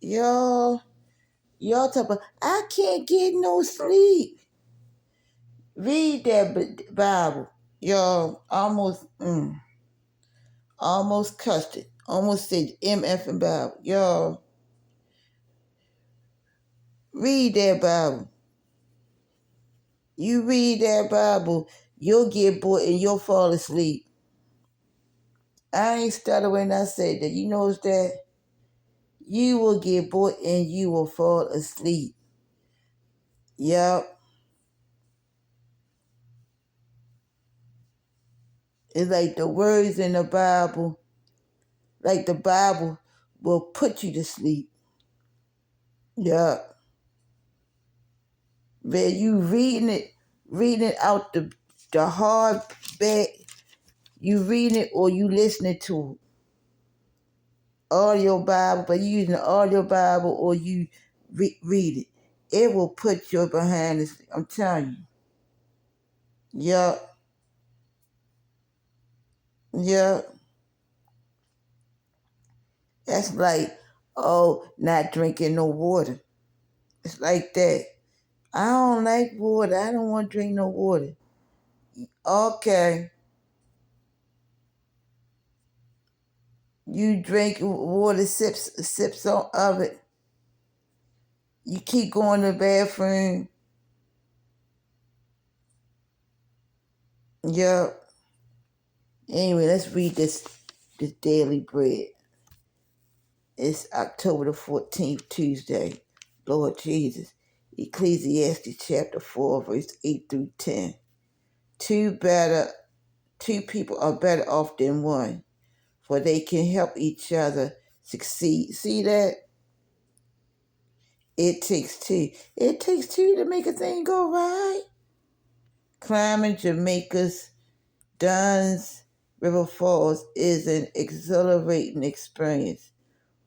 y'all talk about, I can't get no sleep. Read that Bible. Y'all almost cussed it. Almost said MF and Bible. Y'all, read that Bible. You read that Bible, you'll get bored and you'll fall asleep. I ain't stuttering when I say that. You know that? You will get bored and you will fall asleep. Yup. It's like the words in the Bible, like the Bible will put you to sleep. Yup. Man, you reading it out the hard back. You reading it or you listening to audio Bible, but you using the audio Bible or you read it. It will put your behind the sleep. I'm telling you. Yup. Yup. That's like, not drinking no water. It's like that. I don't like water. I don't want to drink no water. Okay. You drink water, sips of it. You keep going to the bathroom. Yup. Anyway, let's read this daily bread. It's October the 14th, Tuesday. Lord Jesus. Ecclesiastes chapter 4, verse 8 through 10. Two people are better off than one, for they can help each other succeed. See that? It takes two. It takes two to make a thing go right. Climbing Jamaica's Dunn's River Falls is an exhilarating experience.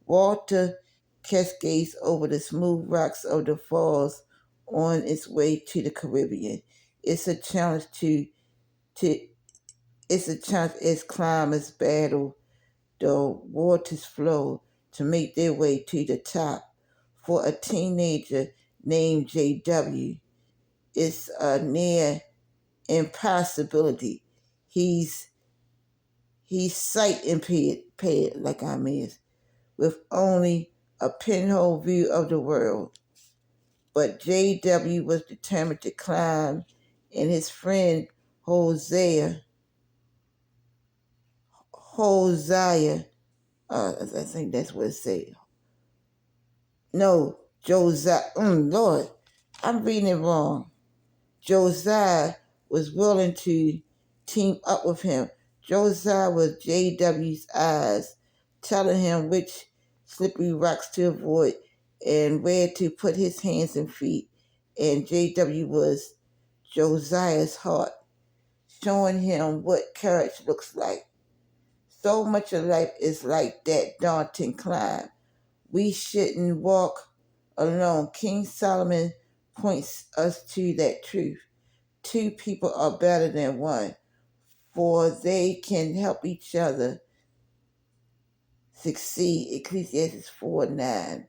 Water cascades over the smooth rocks of the falls on its way to the Caribbean. It's a challenge as climbers battle the water's flow to make their way to the top. For a teenager named JW, it's a near impossibility. He's sight impaired like I'm is, with only a pinhole view of the world. But JW was determined to climb, and his friend Hosea, I think that's what it said. No, Josiah. Lord, I'm reading it wrong. Josiah was willing to team up with him. Josiah was JW's eyes, telling him which slippery rocks to avoid and where to put his hands and feet. And JW was Josiah's heart, showing him what courage looks like. So much of life is like that daunting climb. We shouldn't walk alone. King Solomon points us to that truth. Two people are better than one, for they can help each other succeed. Ecclesiastes 4:9.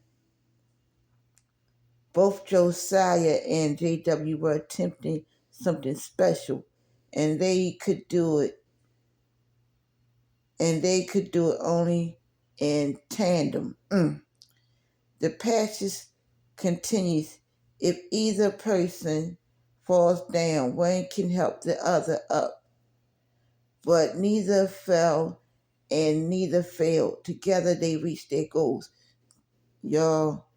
Both Josiah and JW were attempting something special, and they could do it. And they could do it only in tandem. The passage continues. If either person falls down, one can help the other up. But neither fell and neither failed. Together they reached their goals. Y'all,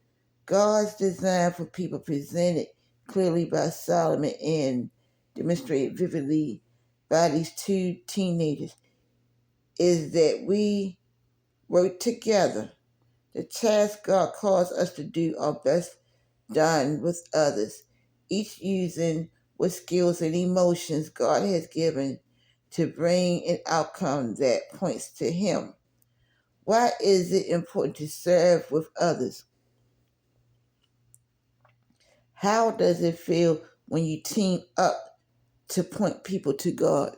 God's design for people presented clearly by Solomon and demonstrated vividly by these two teenagers is that we work together. The task God calls us to do are best done with others, each using what skills and emotions God has given to bring an outcome that points to Him. Why is it important to serve with others? How does it feel when you team up to point people to God?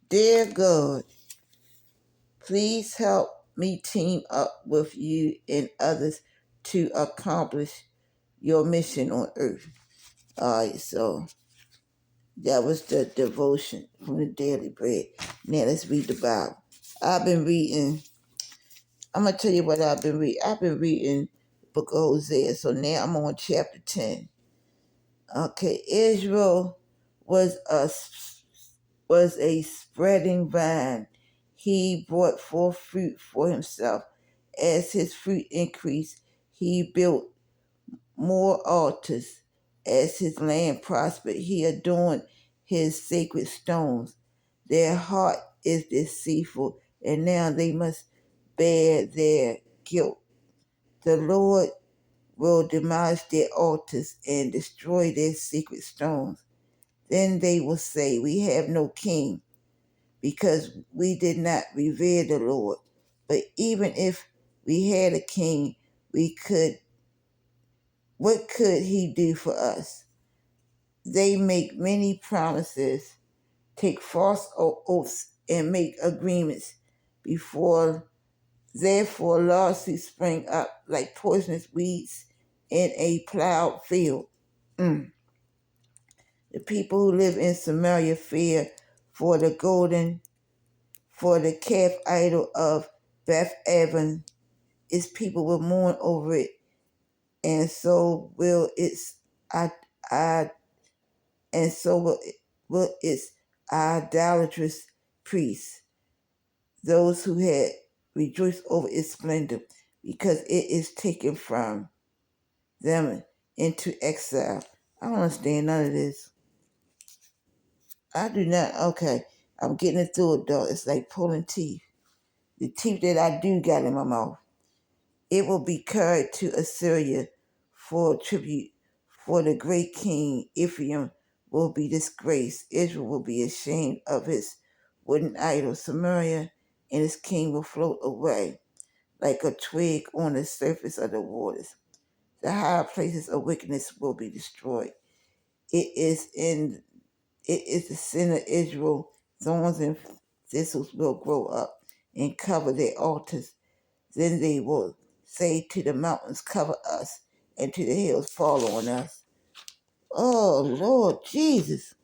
Dear God, please help me team up with you and others to accomplish your mission on earth. All right, so that was the devotion from the Daily Bread. Now let's read the Bible. I've been reading, I'm going to tell you what I've been reading. I've been reading the book of Hosea, so now I'm on chapter 10. Okay, Israel was a spreading vine. He brought forth fruit for himself. As his fruit increased, he built more altars. As his land prospered, he adorned his sacred stones. Their heart is deceitful, and now they must bear their guilt. The Lord will demolish their altars and destroy their secret stones. Then they will say, "We have no king, because we did not revere the Lord." But even if we had a king, what could he do for us? They make many promises, take false oaths, and make agreements. Therefore lawsuits spring up like poisonous weeds in a plowed field. The people who live in Samaria fear for for the calf idol of Beth Aven. Its people will mourn over it, and so will its I, I and so will its idolatrous priests, those who had rejoiced over its splendor, because it is taken from them into exile. I don't understand none of this. I do not. Okay, I'm getting it through it though. It's like pulling teeth. The teeth that I do got in my mouth. It will be carried to Assyria for tribute, for the great king. Ephraim will be disgraced. Israel will be ashamed of his wooden idol. Samaria and its king will float away like a twig on the surface of the waters. The high places of wickedness will be destroyed. It is the sin of Israel. Thorns and thistles will grow up and cover their altars. Then they will say to the mountains, "Cover us," and to the hills, "Fall on us." Oh, Lord Jesus.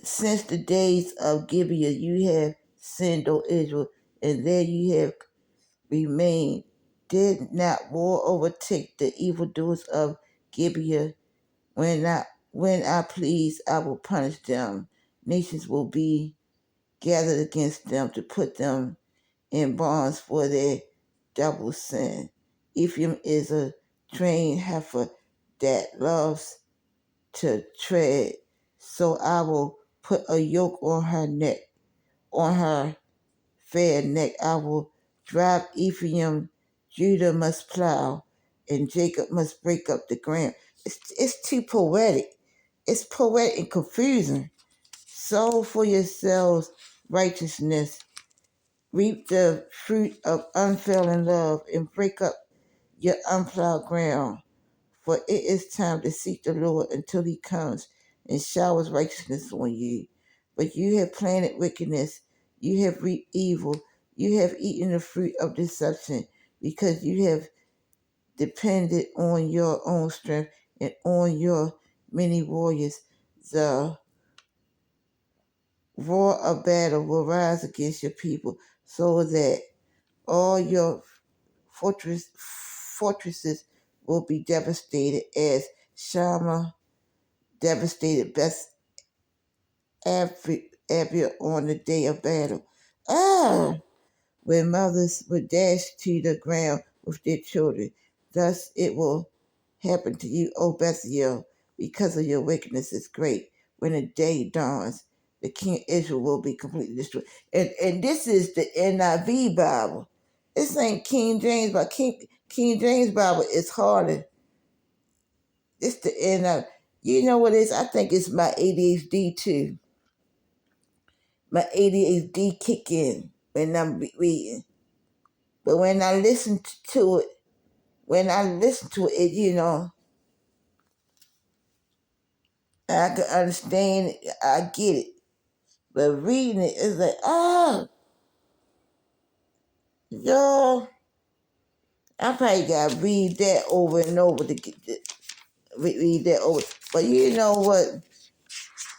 Since the days of Gibeah you have sinned, O Israel, and there you have remained. Did not war overtake the evildoers of Gibeah? When I please, I will punish them. Nations will be gathered against them to put them in bonds for their double sin. Ephraim is a trained heifer that loves to tread, so I will put a yoke on her neck, on her fair neck. I will drive Ephraim. Judah must plow, and Jacob must break up the ground. It's too poetic. It's poetic and confusing. Sow for yourselves righteousness. Reap the fruit of unfailing love, and break up your unplowed ground. For it is time to seek the Lord until he comes and showers righteousness on you. But you have planted wickedness, you have reaped evil, you have eaten the fruit of deception, because you have depended on your own strength and on your many warriors. The roar of battle will rise against your people, so that all your fortresses will be devastated, as Shammah devastated Beth Avia on the day of battle. Ah! When mothers were dashed to the ground with their children. Thus it will happen to you, O Bethel, because of your wickedness is great. When the day dawns, the king of Israel will be completely destroyed. And this is the NIV Bible. This ain't King James, but King James Bible is harder. It's the NIV. You know what it is? I think it's my ADHD too. My ADHD kick in when I'm reading. But when I listen to it, I can understand it, I get it. But reading it is like, Y'all, I probably gotta read that over and over to get read that over. But you know what?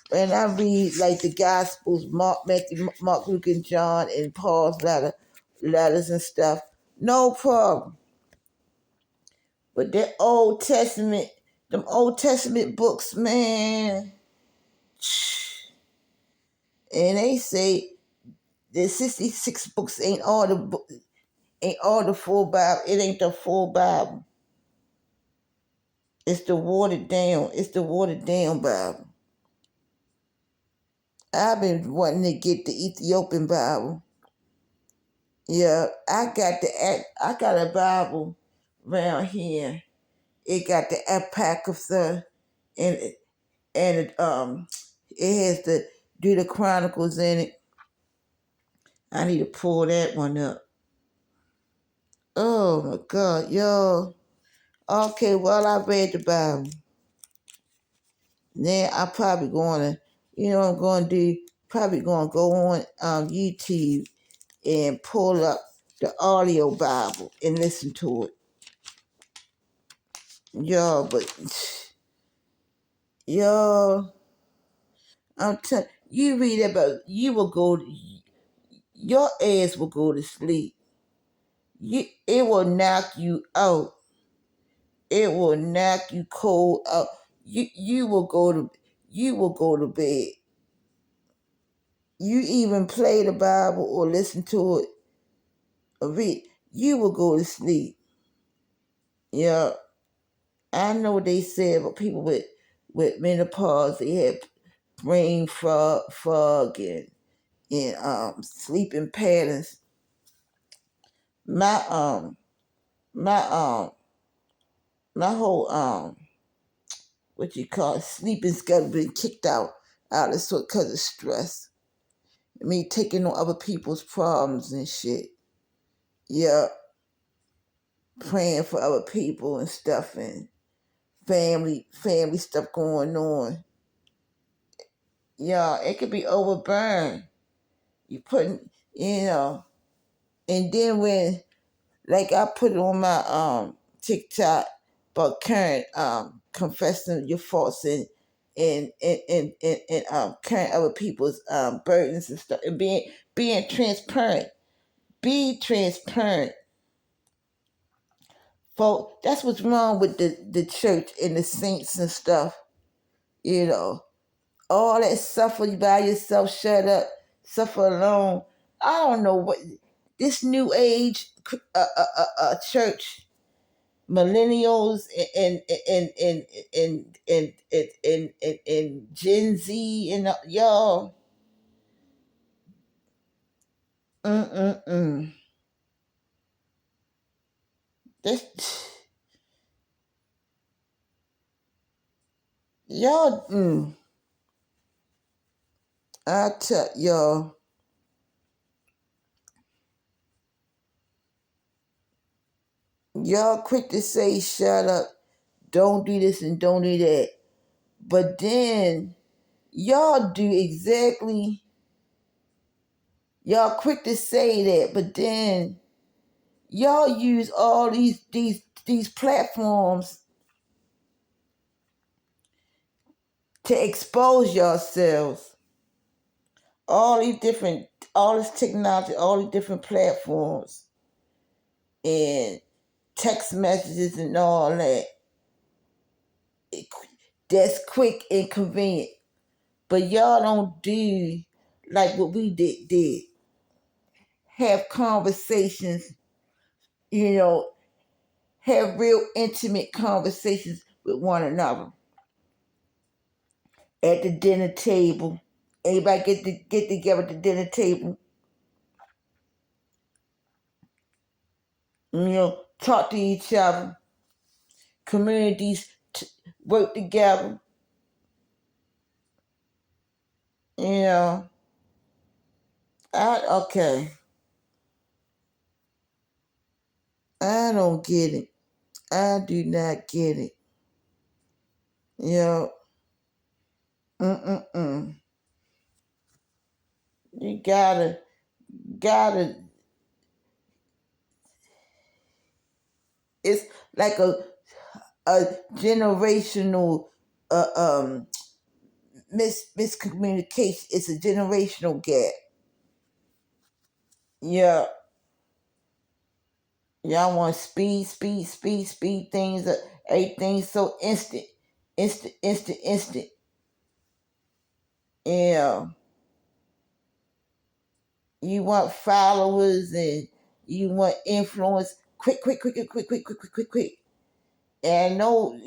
When I read like the Gospels, Mark, Matthew, Mark, Luke, and John, and Paul's letters and stuff, no problem. But the Old Testament books, man, and they say the 66 books ain't all the full Bible. It ain't the full Bible. It's the watered down. It's the watered down Bible. I've been wanting to get the Ethiopian Bible. Yeah, I got a Bible around here. It got the Apocrypha and it has the Do the Chronicles in it. I need to pull that one up. Oh my God, yo. Okay, well I read the Bible. Then I probably gonna, what I'm gonna do, probably gonna go on YouTube and pull up the audio Bible and listen to it. Yo, but yo, I'm telling you, read about you will go, your ass will go to sleep. It will knock you out. It will knock you cold out. You will go to bed. You even play the Bible or listen to it or read, you will go to sleep. Yeah, I know they said about people with menopause, they have brain fog and sleeping patterns. My my my whole what you call it, sleeping schedule been kicked out of sort because of stress. Me taking on other people's problems and shit. Yeah, praying for other people and stuff and family stuff going on. Yeah, it could be overburned. You putting, and then when like I put it on my TikTok about current confessing your faults and current other people's burdens and stuff and being transparent. Be transparent. Folk, that's what's wrong with the church and the saints and stuff, you know. All that suffer by yourself, shut up, suffer alone. I don't know what this new age church, millennials and Gen Z and y'all. Mm. This y'all. I tell y'all quick to say shut up, don't do this and don't do that, but then y'all do exactly. Y'all quick to say that, but then y'all use all these platforms to expose yourselves. All these different, all this technology, all these different platforms, and text messages and all that. That's quick and convenient, but y'all don't do like what we did. Have conversations, you know, have real intimate conversations with one another at the dinner table. Everybody get together at the dinner table. Talk to each other. Communities work together. You know, okay. I don't get it. I do not get it. You know, mm. You gotta It's like a generational uh, um miscommunication. It's a generational gap. Yeah, y'all want speed things. Everything's so instant, instant. Yeah, you want followers and you want influence. Quick. And no,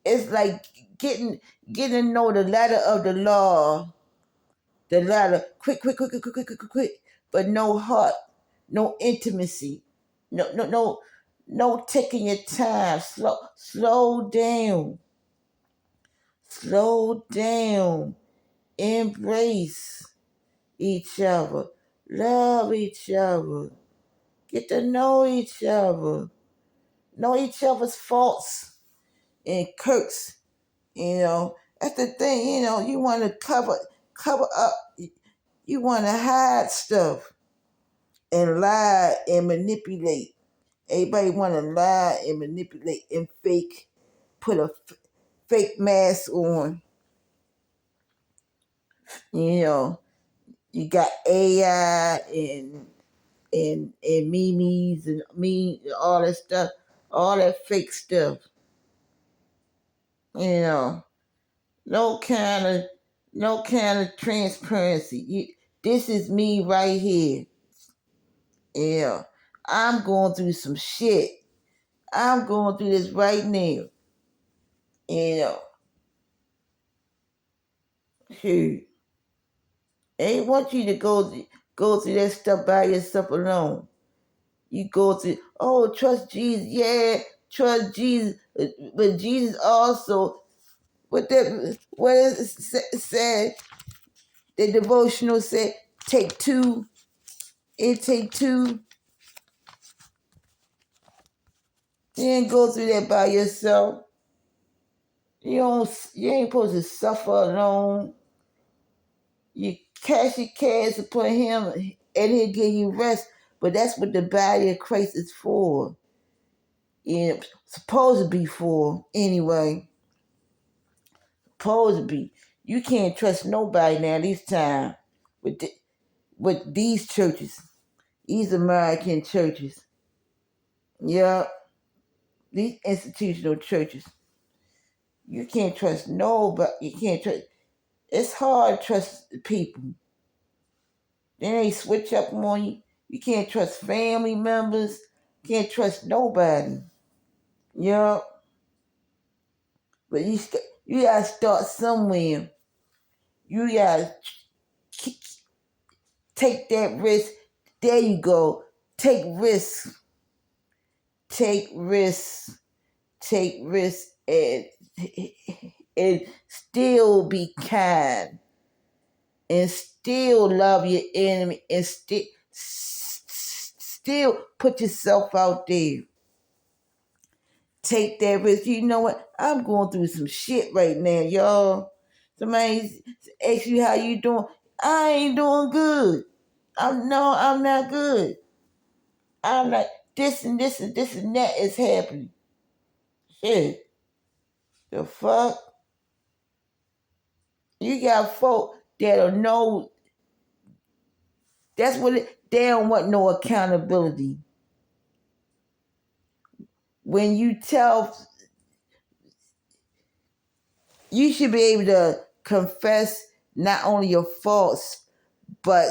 it's like getting to know the letter of the law. The letter, quick, but no heart, no intimacy, no taking your time. Slow down. Embrace each other, love each other, get to know each other's faults and quirks. That's the thing. You want to cover up. You want to hide stuff and lie and manipulate. Everybody want to lie and manipulate and put a fake mask on. You know, you got AI and memes and all that stuff, all that fake stuff. You know, no kind of no kind of transparency. This is me right here. Yeah, I'm going through some shit. I'm going through this right now. You know, shoot. Ain't want you to go through that stuff by yourself alone. You go through, oh, trust Jesus, yeah, trust Jesus, but Jesus also, what is it said? The devotional said, take two. It take two. You ain't go through that by yourself. You ain't supposed to suffer alone. You cast your cares upon him and he'll give you rest. But that's what the body of Christ is for. Supposed to be for, anyway. Supposed to be. You can't trust nobody now this time with these churches, these American churches. Yeah, these institutional churches. You can't trust nobody. You can't trust. It's hard to trust people. Then they switch up on you. You can't trust family members. Can't trust nobody. Yeah, but you gotta start somewhere. You gotta take that risk. There you go. Take risks. Take risks. Take risks and still be kind and still love your enemy and still put yourself out there. Take that risk. You know what? I'm going through some shit right now, y'all. Somebody asks you how you doing. I ain't doing good. I'm not good. I'm like this and that is happening. Shit. The fuck? You got folk that'll know they don't want no accountability. When you tell, you should be able to confess not only your faults, but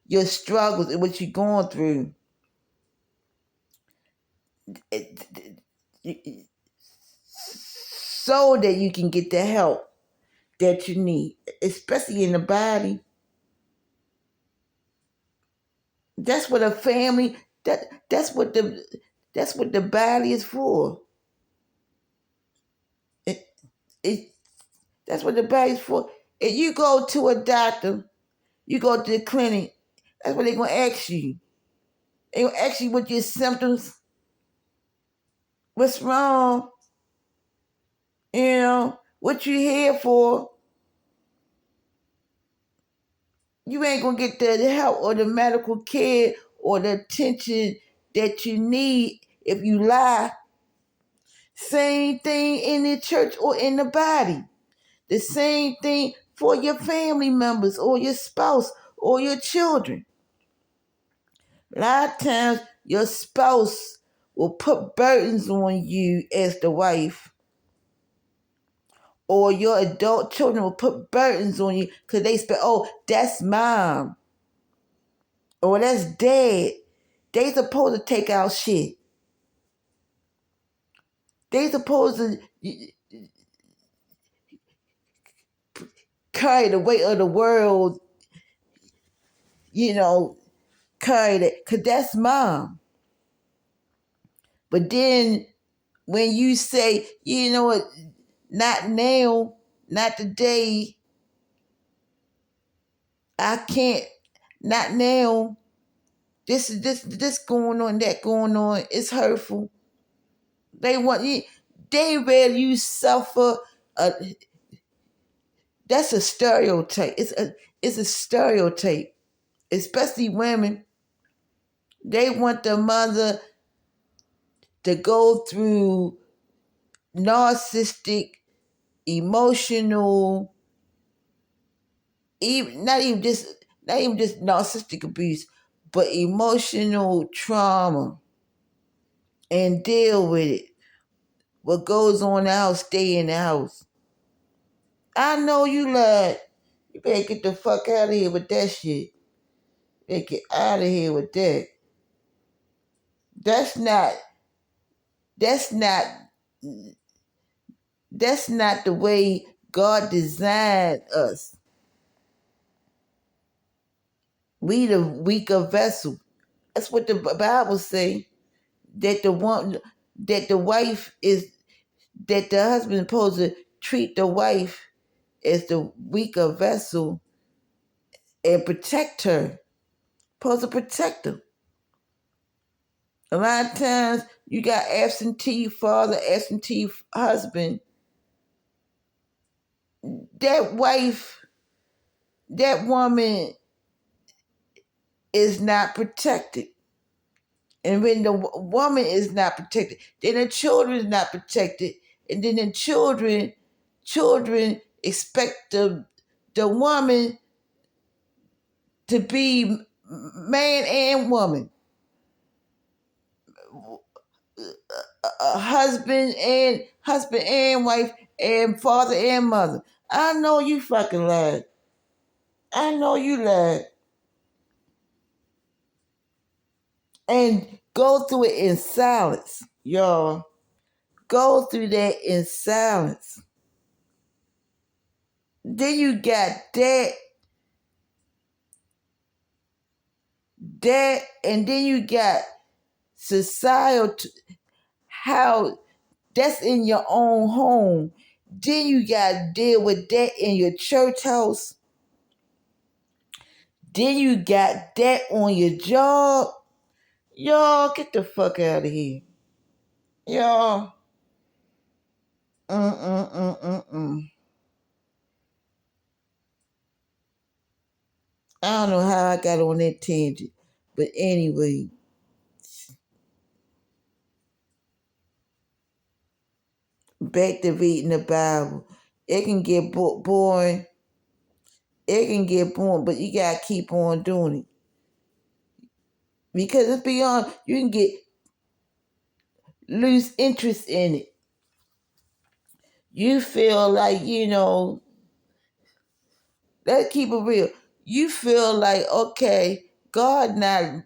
your struggles and what you're going through. So that you can get the help that you need, especially in the body. That's what a family that's what the body is for. It, it that's what the body's for. If you go to a doctor, you go to the clinic, that's what they're gonna ask you. They're gonna ask you what your symptoms, what's wrong, what you here for. You ain't gonna get the help or the medical care or the attention that you need if you lie. Same thing in the church or in the body. The same thing for your family members or your spouse or your children. A lot of times your spouse will put burdens on you as the wife, or your adult children will put burdens on you because they say, oh, that's mom, or that's dad. They supposed to take out shit. They supposed to carry the weight of the world, carry that, because that's mom. But then when you say, you know what, not now, not today, I can't, not now. This going on, that going on. It's hurtful. They want you. They rather you suffer. That's a stereotype. It's a stereotype, especially women. They want the mother to go through narcissistic, emotional, even not even just narcissistic abuse, but emotional trauma, and deal with it. What goes on in the house, stay in the house. I know you lied. You better get the fuck out of here with that shit. You better get out of here with that. That's not that's not that's not the way God designed us. We the weaker vessel. That's what the Bible say. That the wife is, that the husband is supposed to treat the wife as the weaker vessel and protect her. Supposed to protect her. A lot of times you got absentee father, absentee husband. That wife, that woman is not protected. And when the woman is not protected, then the children is not protected. And then the children expect the woman to be man and woman, husband and wife, and father and mother. I know you fucking lied. I know you lied. And go through it in silence, y'all. Go through that in silence. Then you got that, and then you got society, how that's in your own home. Then you got to deal with that in your church house. Then you got that on your job. Y'all, get the fuck out of here. Y'all. Mm-mm-mm-mm-mm. I don't know how I got on that tangent. But anyway, back to reading the Bible. It can get boring. It can get boring, but you gotta keep on doing it. Because it's beyond, you can lose interest in it. You feel like, let's keep it real. You feel like, okay, God not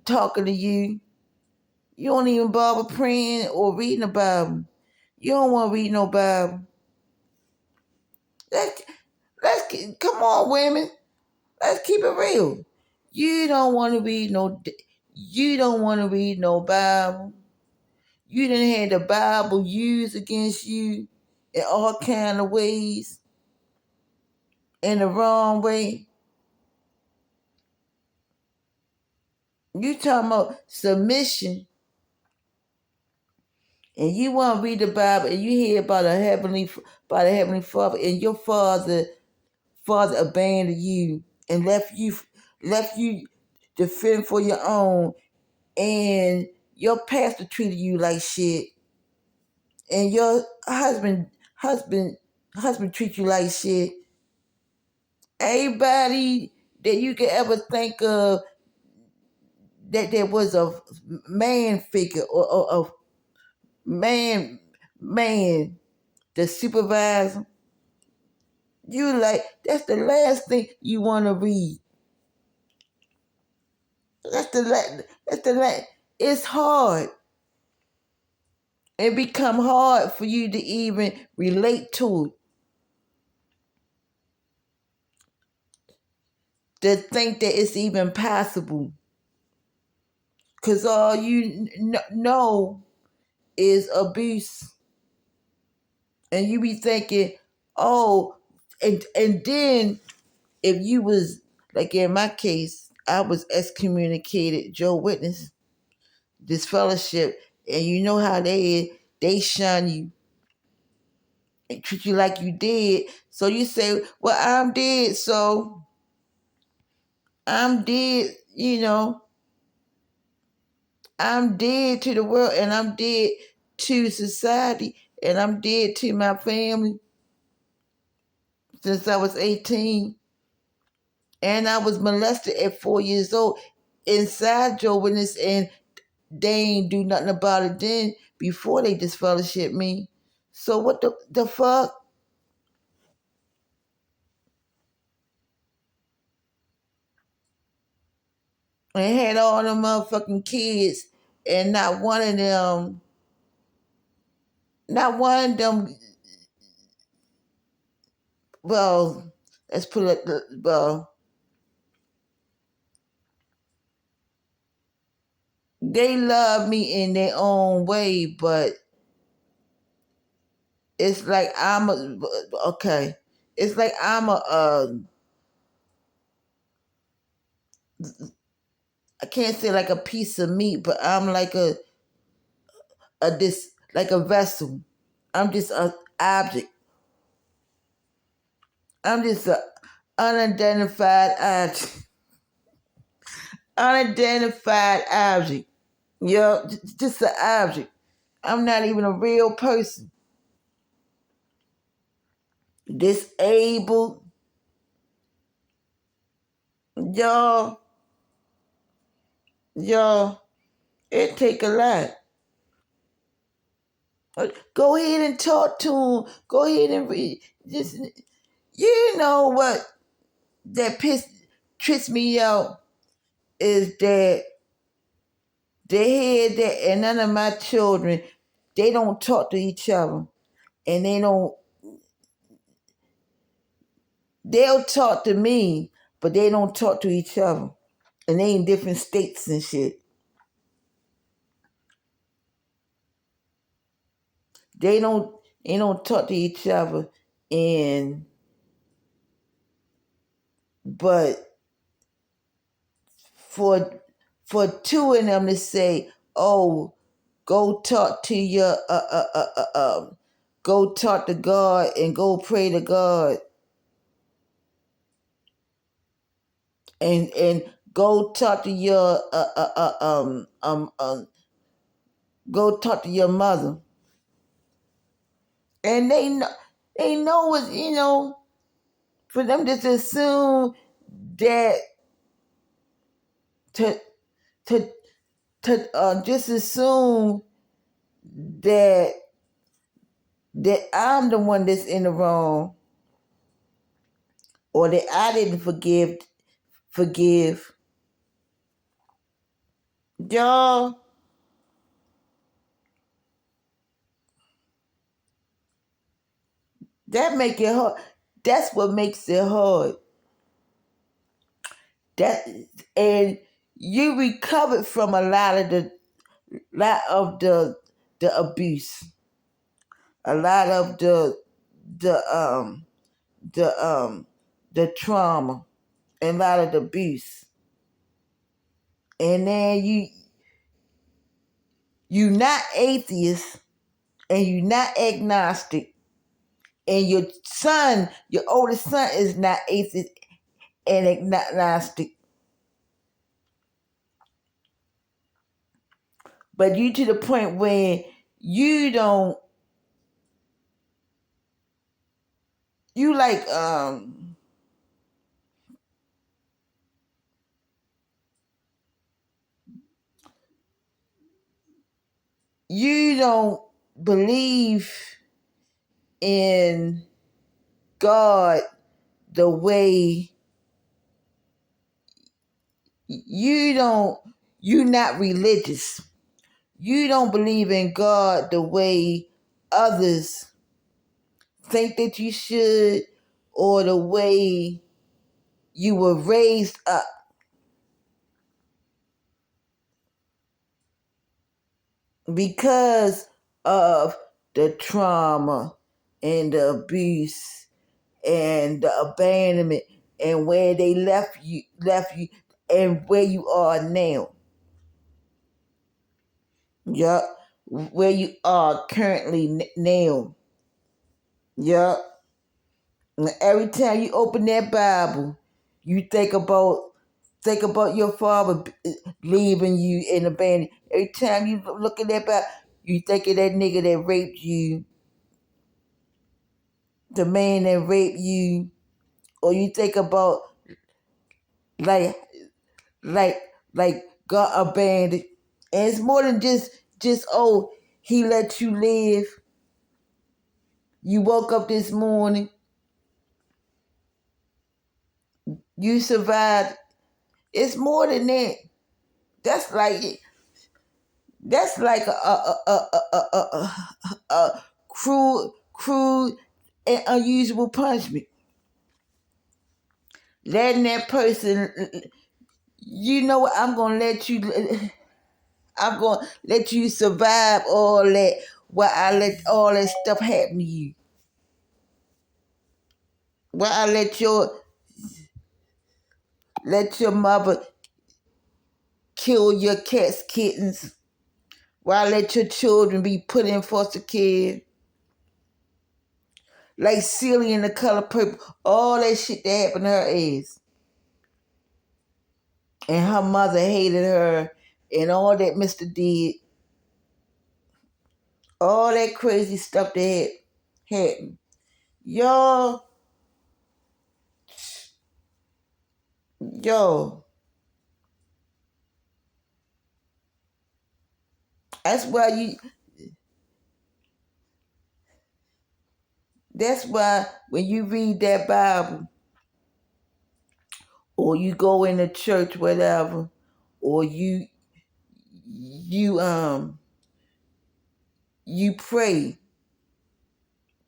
talking to you. You don't even bother praying or reading the Bible. You don't want to read no Bible. Come on, women. Let's keep it real. You don't want to read no Bible. You didn't have the Bible used against you in all kind of ways, in the wrong way. You talking about submission, and you want to read the Bible, and you hear about a heavenly Father, and your father abandoned you and left you to fend for your own, and your pastor treated you like shit, and your husband treats you like shit. Everybody that you could ever think of that there was a man figure or a man the supervisor, you like, that's the last thing you want to read. That's the last. It's hard. It become hard for you to even relate to it. To think that it's even possible. Because all you know is abuse. And you be thinking, oh, and then if you was, like in my case, I was excommunicated, Joe Witness, disfellowship, and you know how they shun you and treat you like you dead. So you say, well, I'm dead, so I'm dead, I'm dead to the world, and I'm dead to society, and I'm dead to my family since I was 18. And I was molested at 4 years old inside Joe Witness, and they ain't do nothing about it then before they disfellowshipped me. So what the fuck? And had all them motherfucking kids, and not one of them, well, let's put it, well, they love me in their own way, but it's like okay. It's like I'm I can't say like a piece of meat, but I'm like like a vessel. I'm just an object. I'm just an unidentified object. Unidentified object. Yo, just an object. I'm not even a real person. Disabled. Y'all, y'all, it take a lot. Go ahead and talk to him. Go ahead and read. Just, you know what that trips me out is that they had that, and none of my children, they don't talk to each other, and they'll talk to me, but they don't talk to each other, and they in different states and shit. They don't talk to each other, and but for two of them to say, "Oh, go talk to your go talk to God and go pray to God, and go talk to your go talk to your mother," and they know what, for them just to assume that to to just assume that I'm the one that's in the wrong, or that I didn't forgive. Y'all, that make it hard. That's what makes it hard. That, and you recovered from a lot of the abuse, a lot of the um the trauma, and a lot of the abuse, and then you not atheist, and you not agnostic, and your oldest son is not atheist and agnostic. but you to the point where you don't, you like, you don't believe in God the way you don't, you're not religious. You don't believe in God the way others think that you should, or the way you were raised up, because of the trauma and the abuse and the abandonment and where they left you and where you are now. Yup. Where you are currently now. Yup. And every time you open that Bible, you think about your father leaving you and abandoning. Every time you look at that Bible, you think of that nigga that raped you, the man that raped you, or you think about like like like God abandoned. And it's more than just oh, he let you live. You woke up this morning, you survived. It's more than that. That's like that's like a cruel and unusual punishment. Letting that person, you know what? I'm gonna let you survive all that. While I let all that stuff happen to you. While I let your mother kill your cats, kittens. While I let your children be put in foster care. Like Celia in The Color Purple, all that shit that happened to her is. And her mother hated her, and all that Mr. did, all that crazy stuff that happened. Y'all, yo, that's why that's why when you read that Bible, or you go into church, whatever, or you you pray.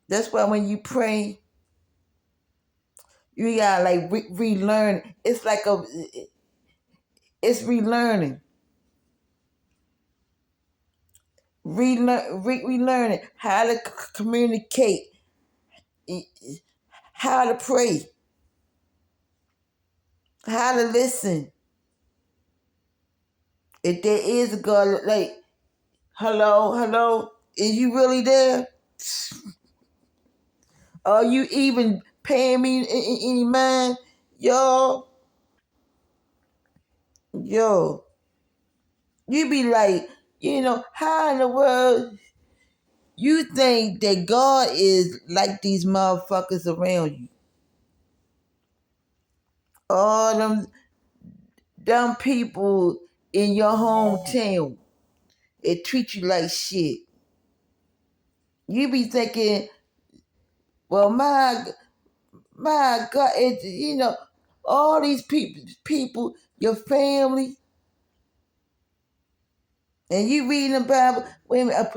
That's why when you pray, you gotta like relearn. It's like it's relearning, relearning how to communicate, how to pray, how to listen. If there is a God, like, hello, is you really there? Are you even paying me any mind? Yo, you be like, how in the world you think that God is like these motherfuckers around you? All them dumb people in your hometown, it treat you like shit. You be thinking, well, my God, all these people, your family, and you reading the Bible. Wait a minute,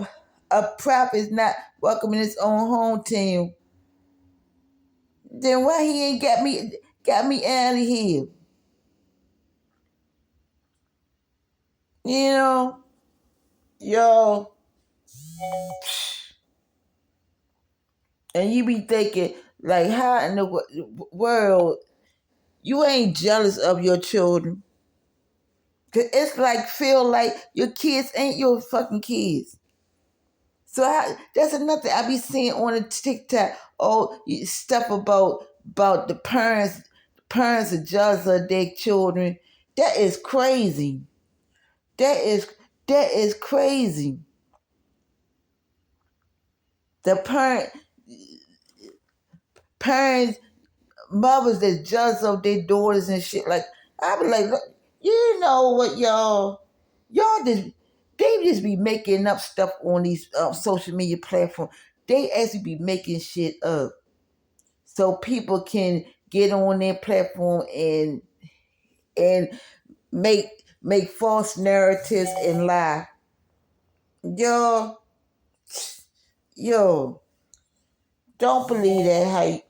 a prophet is not welcome in his own hometown. Then why he ain't got me out of here? You know, yo, and you be thinking like, how in the world you ain't jealous of your children? Cause it's like feel like your kids ain't your fucking kids. So that's another thing I be seeing on the TikTok. Oh, stuff about the parents. Parents are jealous of their children. That is crazy. That is That is crazy. The parents, mothers that jealous of their daughters and shit. Like, I be like, look, you know what, y'all they just be making up stuff on these social media platforms. They actually be making shit up so people can get on their platform and make false narratives and lie. Yo, yo, don't believe that hype.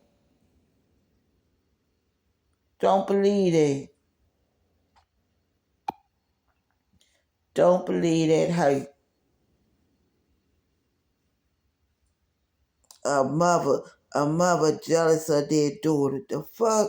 Don't believe it. Don't believe that hype. A mother, a mother jealous of their daughter. The fuck?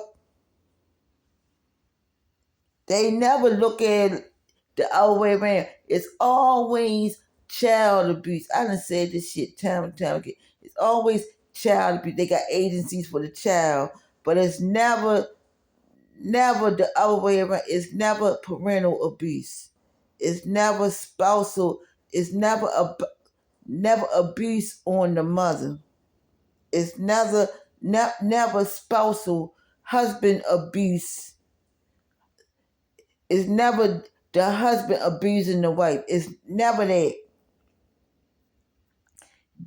They never look at the other way around. It's always child abuse. I done said this shit time and time again. It's always child abuse. They got agencies for the child, but it's never the other way around. It's never parental abuse. It's never spousal. It's never abuse on the mother. It's never spousal husband abuse. It's never the husband abusing the wife. It's never that.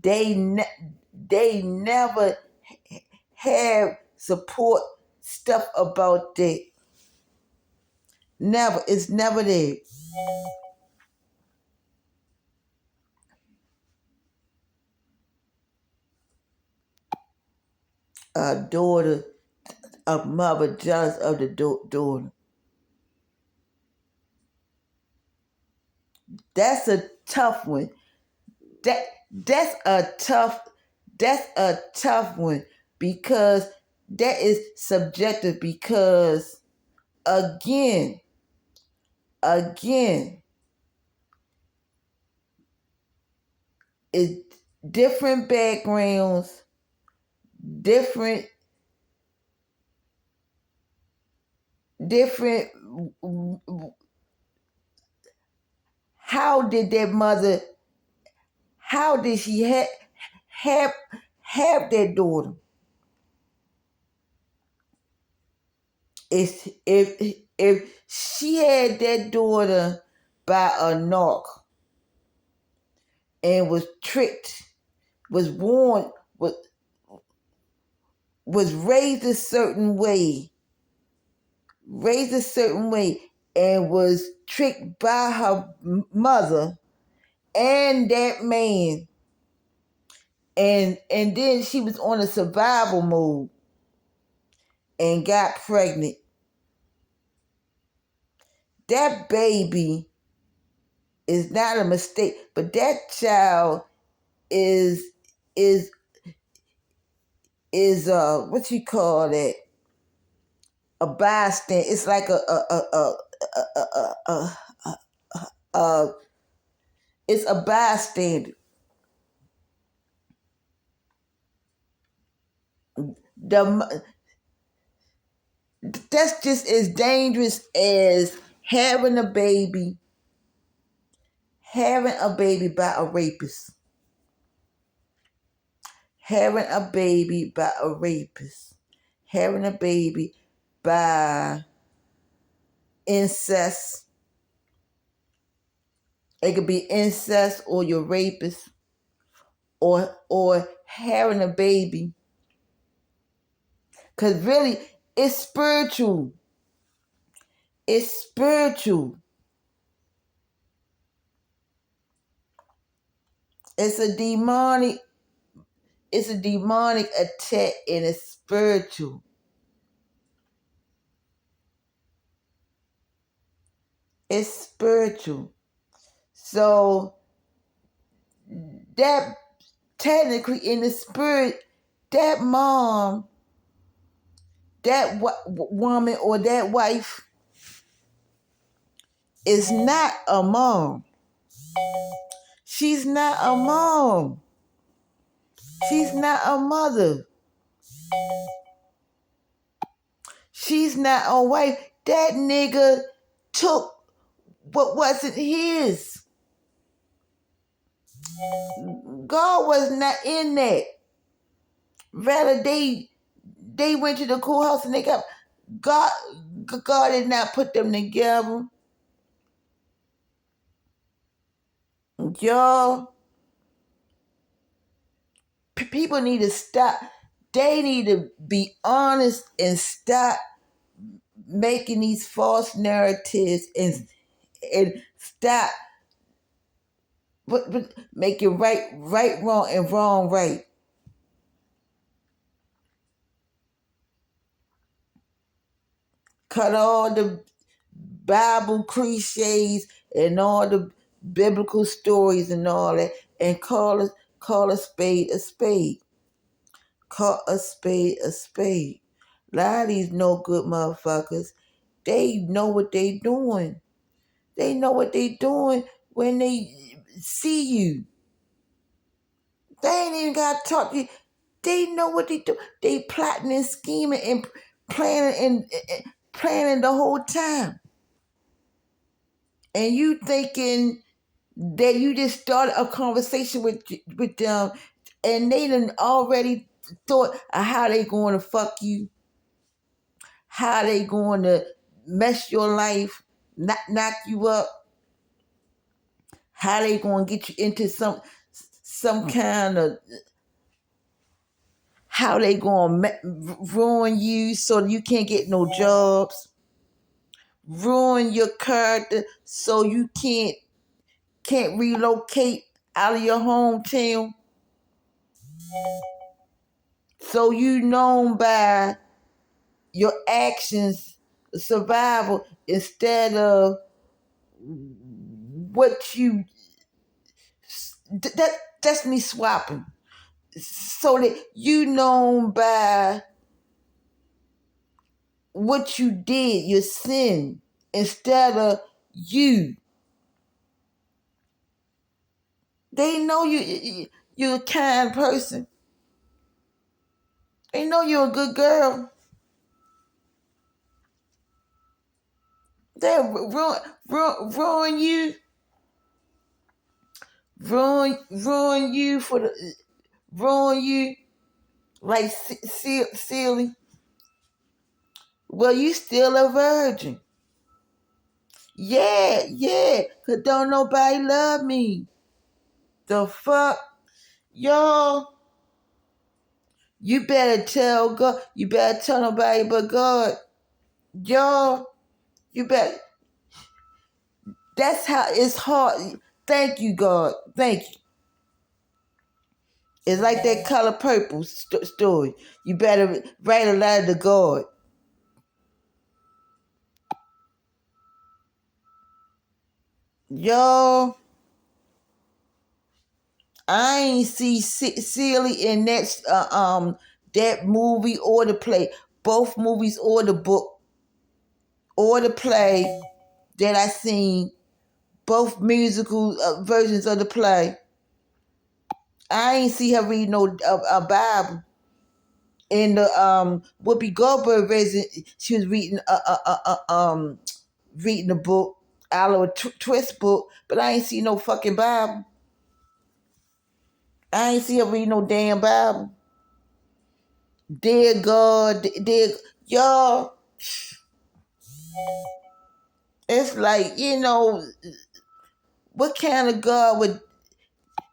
They never have support stuff about that. Never. It's never that. A daughter, a mother jealous of the daughter. That's a tough one. That's a tough one because that is subjective because again it's different backgrounds, different how did that mother how did she have that daughter? If she had that daughter by a narc and was tricked, was warned, was raised a certain way, and was tricked by her mother and that man, and then she was on a survival mode and got pregnant. That baby is not a mistake, but that child is what you call that? A bystander. It's like a it's a bystander. The That's just as dangerous as having a baby by a rapist. Having a baby by a rapist. Having a baby by incest. It could be incest or your rapist or having a baby. Cause really it's spiritual. It's spiritual. It's a demonic attack and it's spiritual. It's spiritual. So that technically in the spirit, that mom, that woman or that wife is not a mom. She's not a mom. She's not a mother. She's not a wife. That nigga took what wasn't his. God was not in that. Rather, they went to the courthouse and they got God. God did not put them together. Y'all, people need to stop. They need to be honest and stop making these false narratives and stop but making right wrong and wrong right. Cut all the Bible cliches and all the biblical stories and all that, and call a spade a spade. Call a spade a spade. A lot of these no good motherfuckers, they know what they doing. They know what they doing when they see you. They ain't even got to talk to you. They know what they do. They plotting and scheming and planning the whole time. And you thinking that you just started a conversation with them, and they done already thought of how they going to fuck you, how they going to mess your life, knock you up, how they going to get you into some kind of, how they going to ruin you so you can't get no jobs, ruin your character so you can't relocate out of your hometown. So you known by your actions, survival, instead of what you that's me swapping. So that you known by what you did, your sin, instead of you. They know you're a kind person. They know you're a good girl. They ruin you, ruin you for the ruin you like silly. Well, you still a virgin. Yeah, cause don't nobody love me. The fuck, y'all. You better tell God. You better tell nobody but God. Y'all, you better. That's how it's hard. Thank you, God. Thank you. It's like that Color Purple story. You better write a letter to God. Y'all, I ain't see Celie in that movie or the play. Both movies or the book or the play that I seen. Both musical versions of the play. I ain't see her read no Bible. In the Whoopi Goldberg version, she was reading the book, Oliver Twist book, but I ain't see no fucking Bible. I ain't see her read no damn Bible. Dear God, dear y'all, it's like, what kind of God would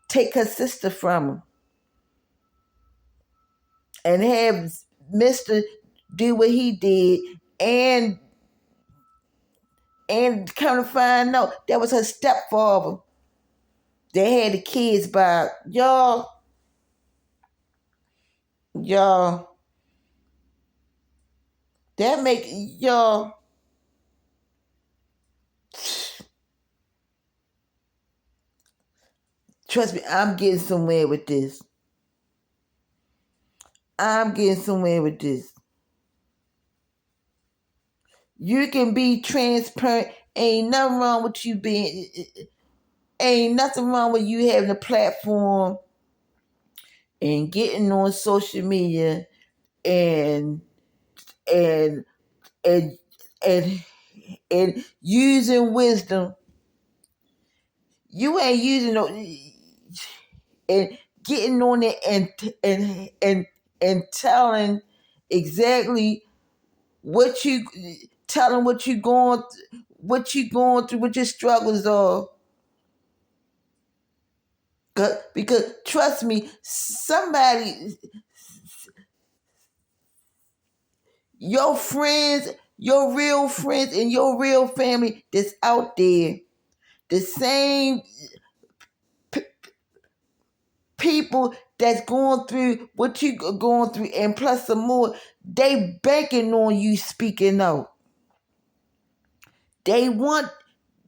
take her sister from her and have Mr. do what he did and come to find out that was her stepfather that had the kids by y'all, that make y'all, trust me, I'm getting somewhere with this. I'm getting somewhere with this. You can be transparent. Ain't nothing wrong with you being. Ain't nothing wrong with you having a platform and getting on social media and and and and and using wisdom. You ain't using no. and getting on it and telling exactly what you telling what you going through, what your struggles are. Because trust me, somebody, your friends, your real friends, and your real family that's out there, the same people that's going through what you going through, and plus some more, they banking on you speaking out. They want,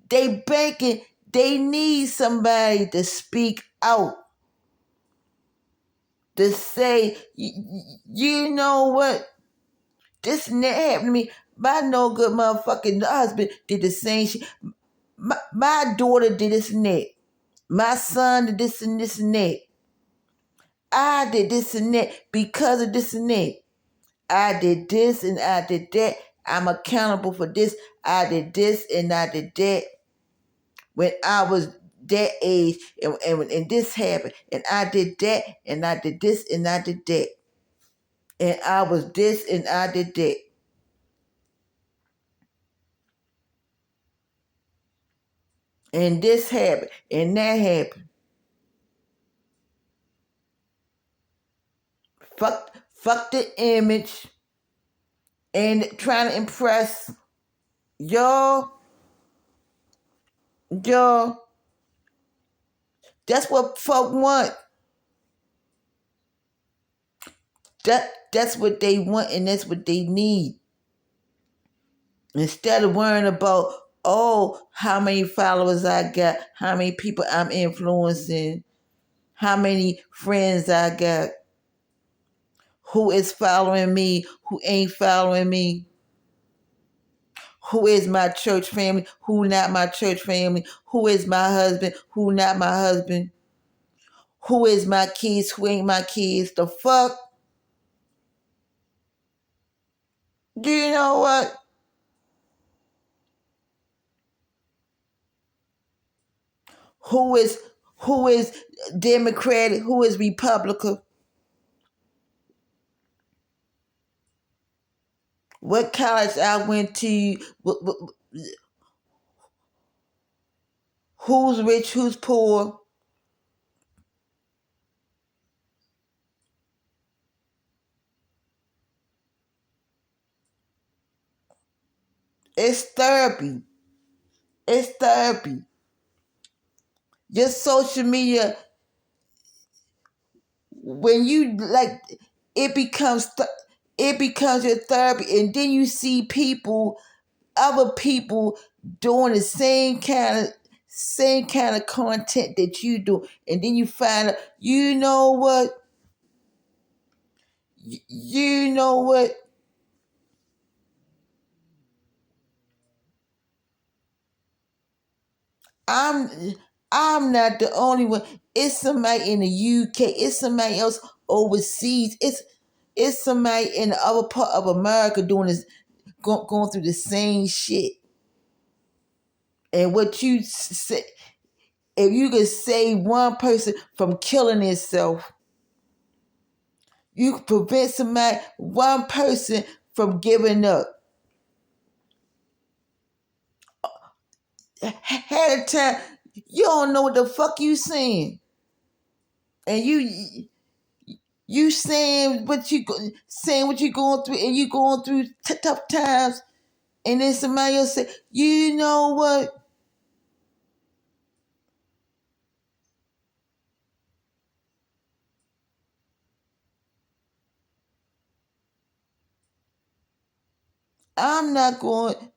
they banking, they need somebody to speak out, to say, you know what, this and that happened to me. My no good motherfucking husband did the same shit. My daughter did this and that. My son did this and this and that. I did this and that because of this and that. I did this and I did that. I'm accountable for this. I did this and I did that when I was that age, and this happened, and I did that and I did this and I did that, and I was this and I did that. And this happened and that happened. Fuck the image and trying to impress y'all. Y'all, that's what folk want. That's what they want and that's what they need. Instead of worrying about, oh, how many followers I got, how many people I'm influencing, how many friends I got, who is following me, who ain't following me, who is my church family, who not my church family, who is my husband, who not my husband, who is my kids, who ain't my kids. The fuck? Do you know what? Who is Democratic, who is Republican? What college I went to? Who's rich, who's poor? It's therapy. It's therapy. Your social media, when you like, it becomes it becomes your therapy, and then you see people, other people doing the same kind of content that you do, and then you find out, you know what, you know what, I'm I'm not the only one. It's somebody in the UK. It's somebody else overseas. It's somebody in the other part of America doing this, going through the same shit. And what you say, if you could save one person from killing itself, you could prevent one person from giving up. Had a time, you don't know what the fuck you saying, and you saying what you going through, and you going through tough times, and then somebody else say, you know what? I'm not going to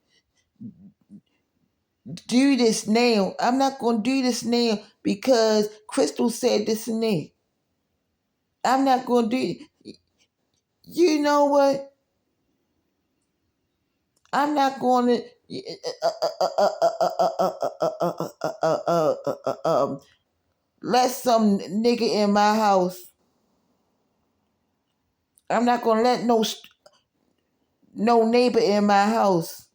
do this now. I'm not going to do this now because Crystal said this and that. I'm not going to do it. You know what? I'm not going to let some nigga in my house. I'm not going to let no neighbor in my house.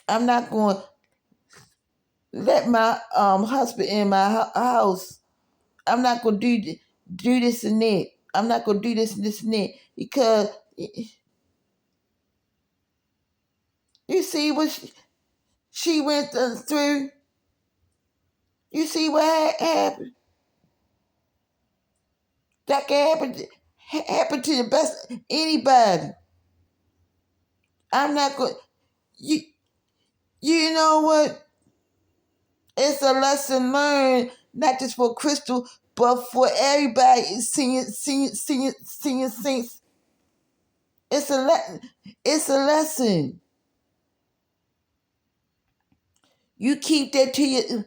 I'm not going to let my husband in my house. I'm not gonna do this and that. I'm not gonna do this and this and that because you see what she went through. You see what happened. That can happen to the best anybody. I'm not going. You you know what? It's a lesson learned, not just for Crystal, but for everybody. Senior saints. It's a lesson. You keep that to your.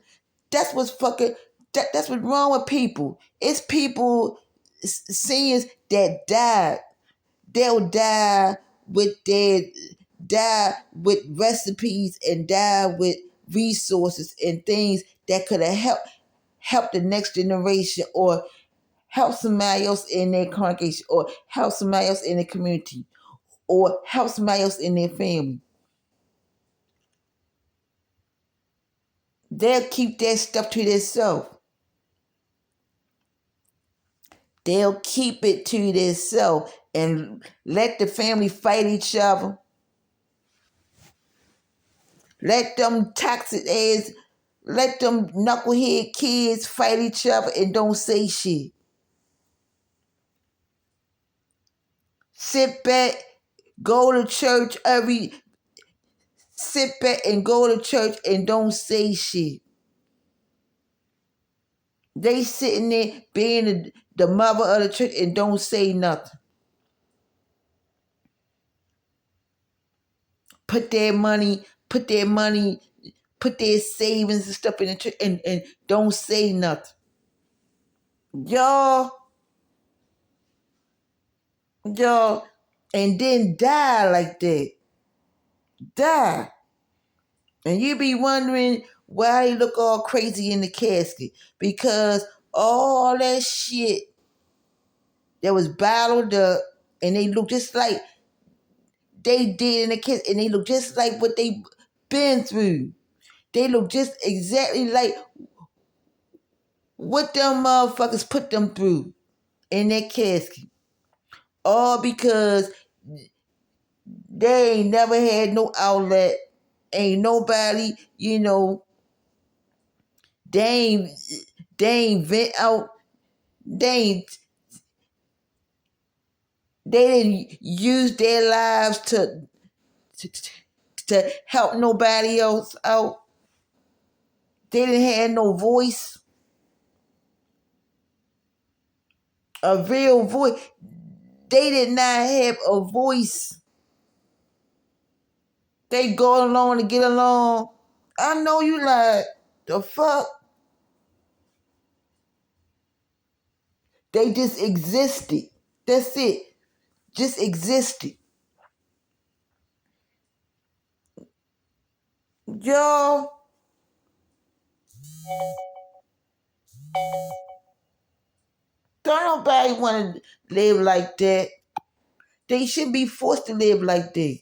That's what's fucking. That's what's wrong with people. It's people, seniors that died. They'll die with recipes and die with resources and things that could have helped the next generation or help somebody else in their congregation or help somebody else in the community or help somebody else in their family. They'll keep that stuff to themselves. They'll keep it to themselves and let the family fight each other. Let them toxic ass, let them knucklehead kids fight each other and don't say shit. Sit back, go to church sit back and go to church and don't say shit. They sitting there being the mother of the church and don't say nothing. Put their money, put their savings and stuff in the church and don't say nothing. Y'all, and then die like that. Die. And you be wondering why he look all crazy in the casket. Because all that shit that was bottled up and they look just like they did in the casket and they look just like what they been through. They look just exactly like what them motherfuckers put them through in that casket. All because they ain't never had no outlet. Ain't nobody, they ain't vent out. They didn't use their lives to, to help nobody else out. They didn't have no voice, a real voice. They did not have a voice. They go along to get along. I know you like, the fuck? They just existed. That's it. Just existed. Y'all, don't nobody want to live like that. They should be forced to live like that.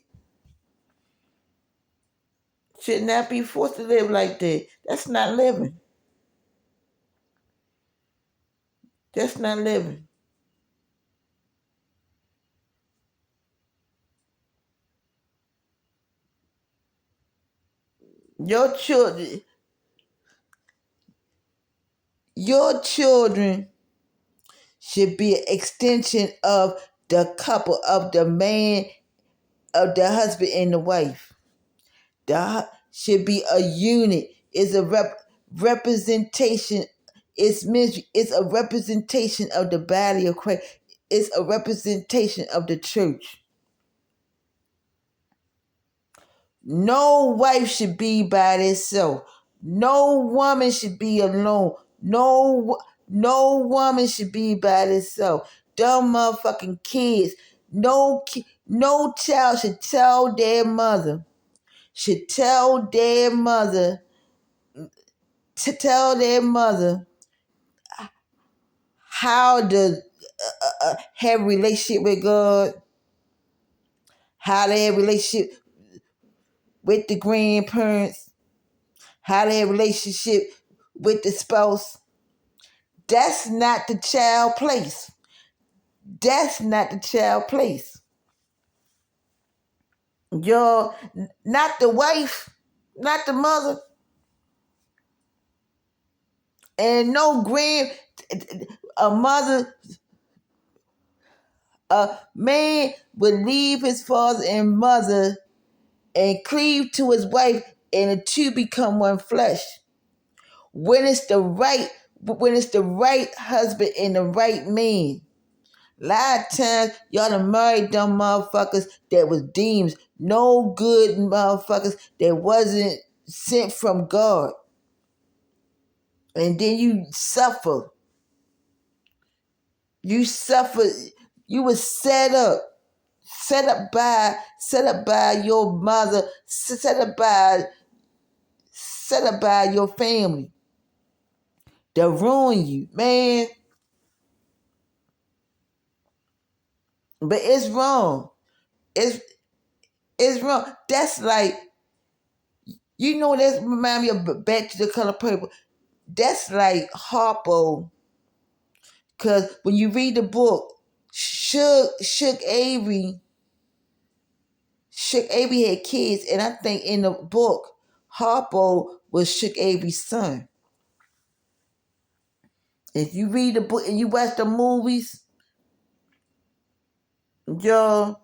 Should not be forced to live like that. That's not living. That's not living. Your children, your children should be an extension of the couple, of the man, of the husband and the wife. Should be a unit. It's a representation. It's ministry. It's a representation of the body of Christ. It's a representation of the church. No wife should be by herself. No woman should be alone. No woman should be by herself. Dumb motherfucking kids. No child should tell their mother. Should tell their mother to tell their mother how to have a relationship with God, how to have a relationship with the grandparents, how to have a relationship with the spouse. That's not the child place. That's not the child place. You're not the wife, not the mother, and no a mother, a man would leave his father and mother and cleave to his wife, and the two become one flesh. When it's the right husband and the right man. A lot of times y'all done married them motherfuckers that was demons, no good motherfuckers that wasn't sent from God. And then you suffer. You suffer. You was set up by your mother, set up by your family. They'll ruin you, man. But it's wrong. It's it's wrong. That's like, that's remind me of Back to the Color Purple. That's like Harpo. Cause when you read the book, Shook Avery had kids, and I think in the book, Harpo was Shook Avery's son. If you read the book and you watch the movies, yo,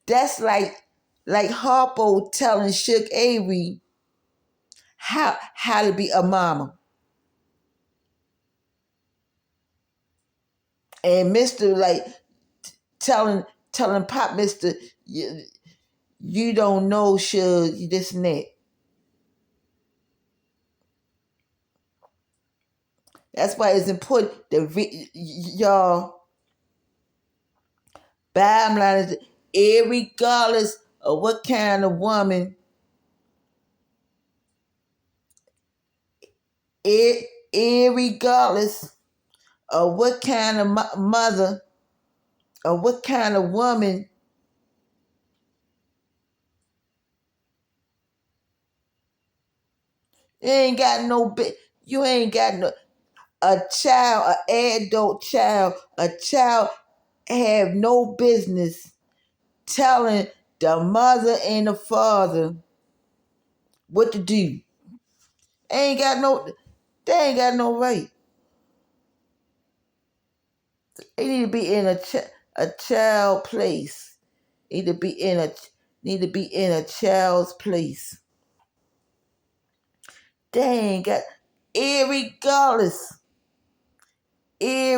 that's like Harpo telling Shook Avery how to be a mama. And Mr. like telling Pop, Mr. You don't know, Suge, this and that. That's why it's important that y'all, bottom line is, irregardless of what kind of woman, irregardless of what kind of mother or what kind of woman, you ain't got no, a child, an adult child, a child have no business telling the mother and the father what to do. They ain't got no right. They need to be in a child place. Need to be in a child's place. They ain't got, irregardless. I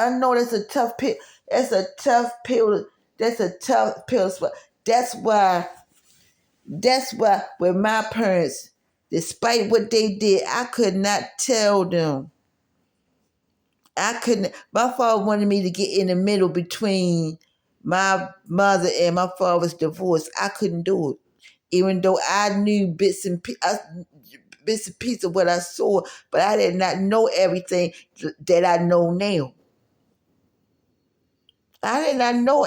know that's a tough pill. That's a tough pill. That's a tough pill. That's why with my parents, despite what they did, I could not tell them. I couldn't. My father wanted me to get in the middle between my mother and my father's divorce. I couldn't do it, even though I knew bits and pieces of what I saw, but I did not know everything that I know now. I did not know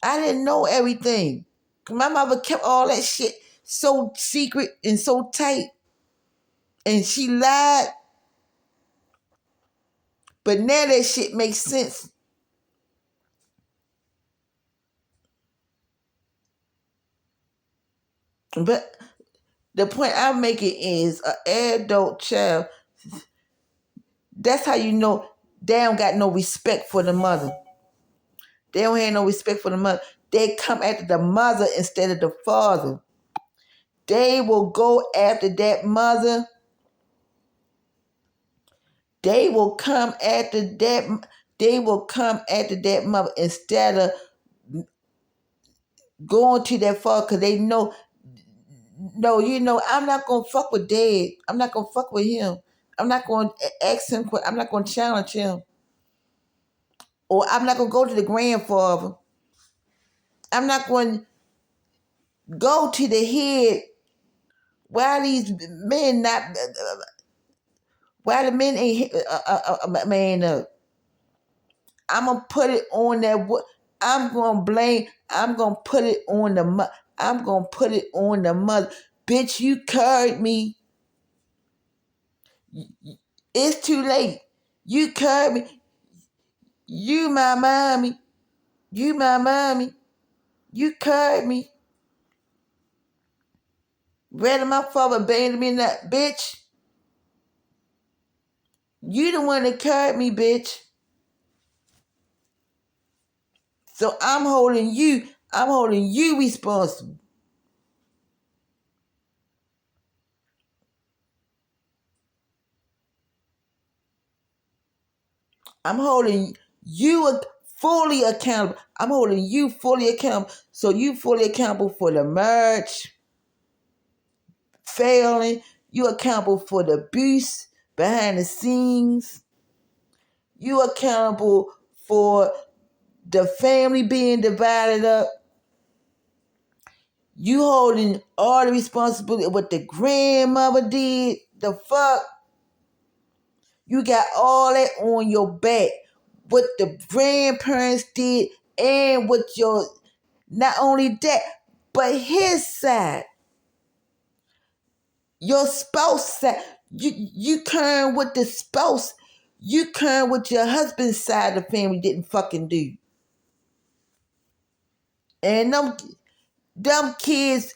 I didn't know everything. My mother kept all that shit so secret and so tight, and she lied. But now that shit makes sense. But the point I'm making is, an adult child, that's how you know they don't got no respect for the mother. They don't have no respect for the mother. They come after the mother instead of the father. They will go after that mother. They will come after that. They will come after that mother instead of going to that father, because they know, no, I'm not gonna fuck with dad. I'm not gonna fuck with him. I'm not gonna ask him. I'm not gonna challenge him. Or I'm not gonna go to the grandfather. I'm not gonna go to the head. Why these men not? Why the men ain't man up? I'm gonna put it on that. I'm gonna blame. I'm gonna put it on the. I'm gonna put it on the mother. Bitch, you carried me. It's too late. You carried me. You my mommy. You my mommy. You carried me. Rather my father abandoned me than that, bitch. You the one that carried me, bitch. So I'm holding you responsible. I'm holding you fully accountable. I'm holding you fully accountable. So you fully accountable for the marriage failing. You accountable for the abuse behind the scenes. You accountable for the family being divided up. You holding all the responsibility of what the grandmother did. The fuck? You got all that on your back. What the grandparents did and what your, not only that, but his side. Your spouse side. You current what the spouse, you current what your husband's side of the family didn't fucking do. And them kids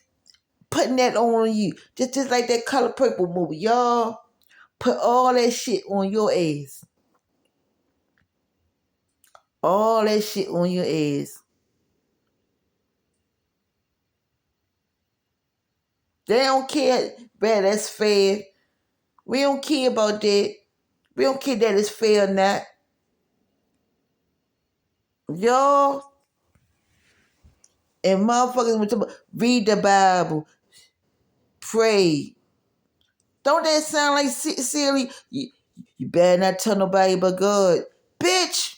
putting that on you. Just like that Color Purple movie. Y'all put all that shit on your ass. All that shit on your ass. They don't care, man, that's fair. We don't care about that. We don't care that it's fair or not. Y'all and motherfuckers read the Bible, pray. Don't that sound like silly? You better not tell nobody but God. Bitch,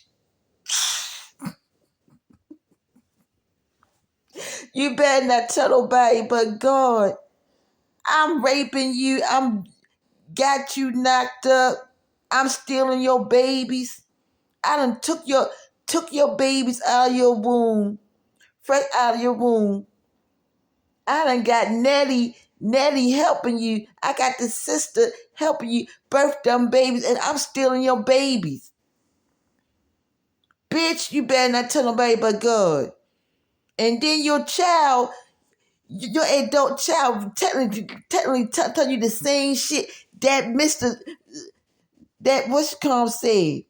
you better not tell nobody but God. I'm raping you. I'm got you knocked up. I'm stealing your babies. I done took your babies out of your womb. Fresh out of your womb. I done got Nettie helping you. I got the sister helping you birth them babies, and I'm stealing your babies. Bitch, you better not tell nobody but God. And then your child, your adult child, technically tell you the same shit that that what's called said.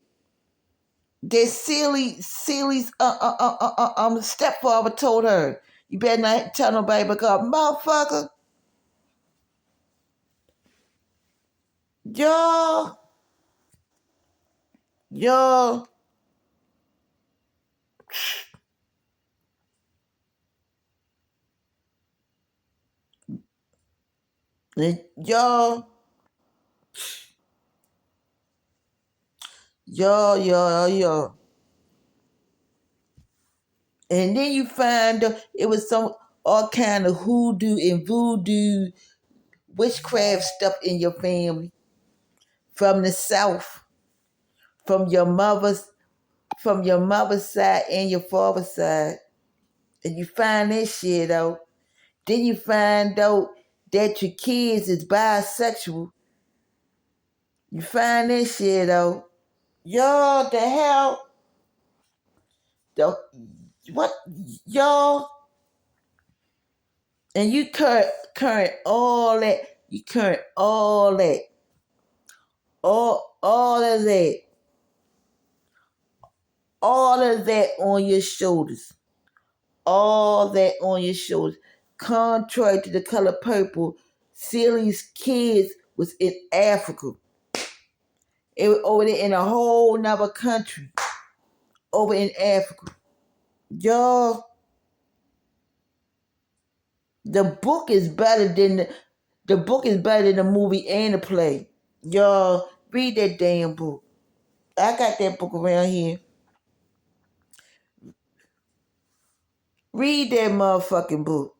That Celi's stepfather told her, you better not tell nobody but God, motherfucker. Y'all, y'all, y'all, y'all. And then you find it was some all kind of hoodoo and voodoo witchcraft stuff in your family from the south, from your mother's side and your father's side. And you find that shit out. Then you find out that your kids is bisexual. You find that shit out. Y'all, the hell? The, what? Y'all? And you current all that. You current all that. All of that. All of that on your shoulders. All that on your shoulders. Contrary to the Color Purple, Celi's kids was in Africa. It was over there in a whole nother country. Over in Africa. Y'all, the book is better than the movie and the play. Y'all, read that damn book. I got that book around here. Read that motherfucking book.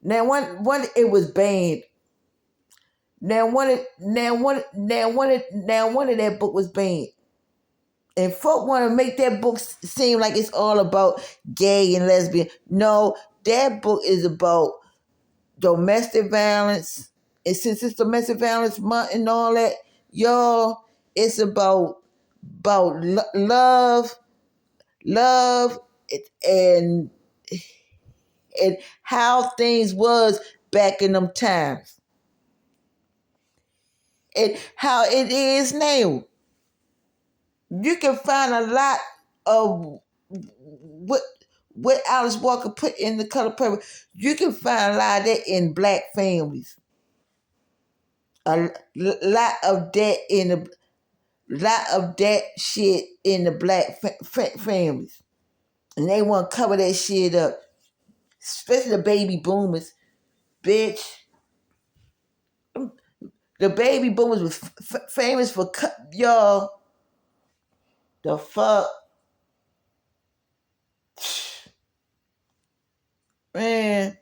Now one it was banned. Now one of that book was banned. And folk want to make that book seem like it's all about gay and lesbian. No, that book is about domestic violence. And since it's domestic violence month and all that, y'all, it's about love, love, and and how things was back in them times, and how it is now. You can find a lot of what Alice Walker put in The Color Purple. You can find a lot of that in black families. A lot of that in the lot of that shit in the black families, and they want to cover that shit up, especially the baby boomers, bitch. The baby boomers was famous for y'all. The fuck, man.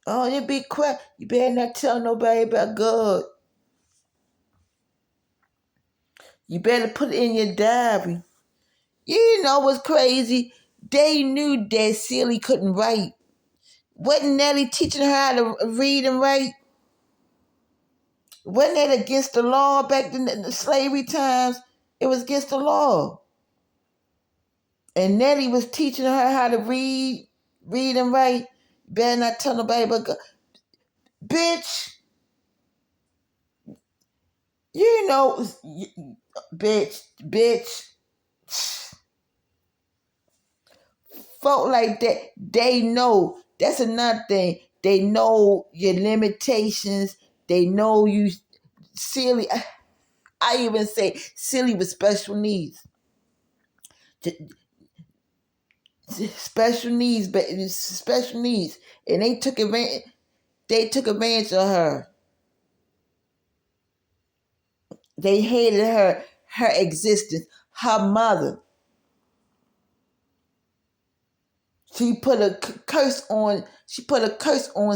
Oh, you be quiet. You better not tell nobody about God. You better put it in your diary. You know what's crazy? They knew that Celie couldn't write. Wasn't Nellie teaching her how to read and write? Wasn't that against the law back in the slavery times? It was against the law. And Nellie was teaching her how to read and write. Better not tell nobody about God. Bitch, you know, bitch. Folk like that, they know. That's another thing. They know your limitations. They know you silly. I even say silly with special needs. Special needs, but special needs. And they took advantage of her. They hated her existence. Her mother. She put a curse on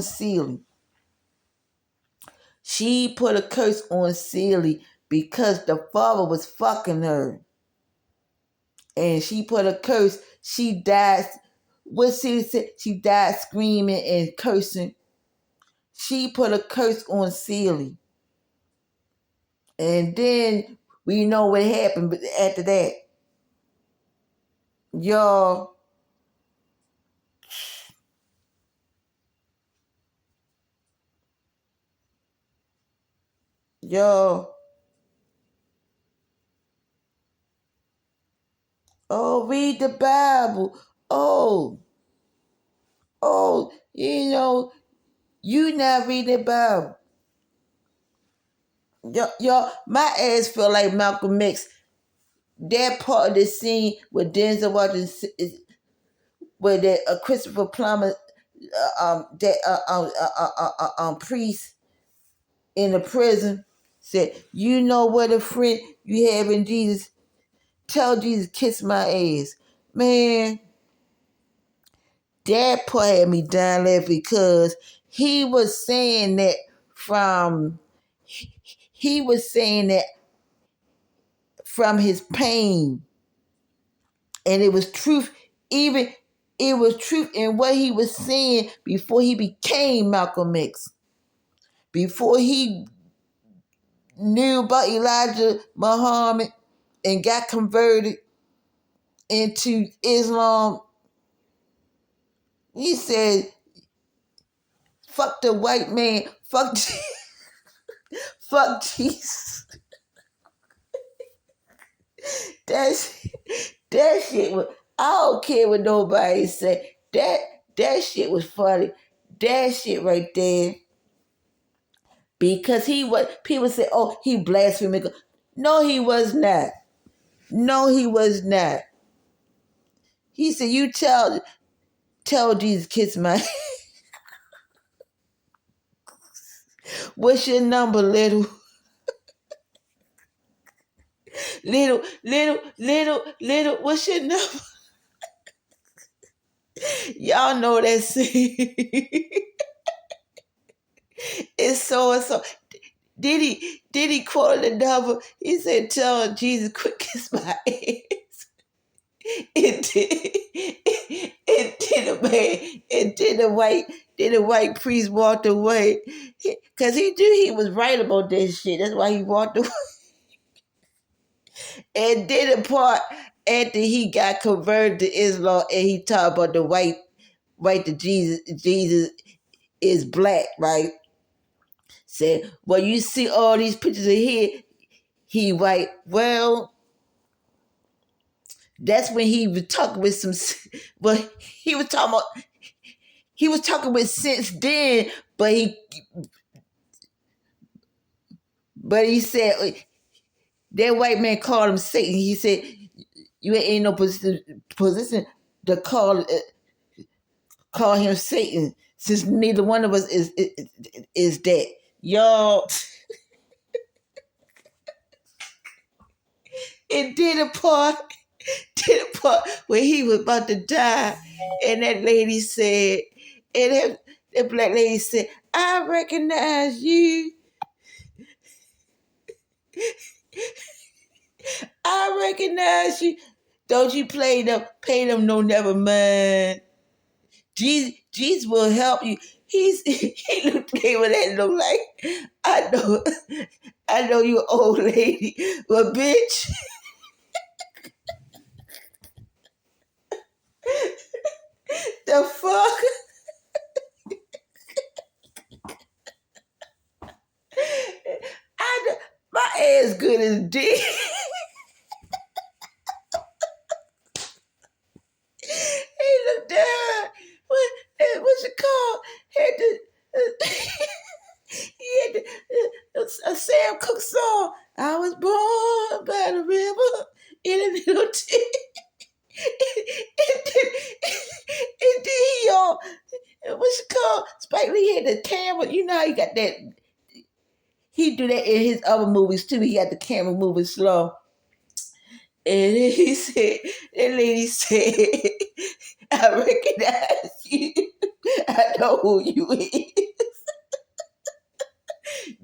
Celie. She put a curse on Celie because the father was fucking her. And she put a curse. She died. What Celie said? She died screaming and cursing. She put a curse on Celie. And then we know what happened after that. Y'all, y'all, oh, read the Bible. Oh, you not read the Bible. Y'all, my ass feel like Malcolm X. That part of the scene with Denzel Washington, where that Christopher Plummer, priest in the prison said, "You know what a friend you have in Jesus. Tell Jesus, kiss my ass." Man, that part had me down laughing because he was saying that from he was saying that from his pain, and it was truth. Even it was truth in what he was saying before he became Malcolm X, before he knew about Elijah Muhammad and got converted into Islam. He said, "Fuck the white man, fuck, fuck Jesus." That shit was. I don't care what nobody say. That shit was funny. That shit right there. Because he was. People say, "Oh, he blasphemed." No, he was not. No, he was not. He said, "You tell Jesus, kiss my." What's your number, little? Little, what's your number? Y'all know that scene. It's so and so. Did he quote the number? He said, "Tell Jesus, quick kiss my ass." and then the white priest walked away. Because he knew he was right about this shit. That's why he walked away. And then the part after he got converted to Islam and he talked about the white to Jesus is black, right? Said, well, you see all these pictures of here, he white. Well, that's when he was talking with some, but he was talking with sense then, but he said, that white man called him Satan. He said, you ain't no position to call him Satan, since neither one of us is that. Y'all, it did a part where he was about to die, and that lady said, and that black lady said, I recognize you. I recognize you. Don't you pay them no never mind. Jesus will help you. He looked at me with that look like, I know you old lady, but bitch, the fuck? My ass good as dick. He looked down. What's it called? Had to, he had a Sam Cooke song. I was born by the river in a little tent. And then he what's it called? Spike Lee had the camera. You know how he got that. He do that in his other movies too. He got the camera moving slow. And then he said, that lady said, I recognize you. I know who you is.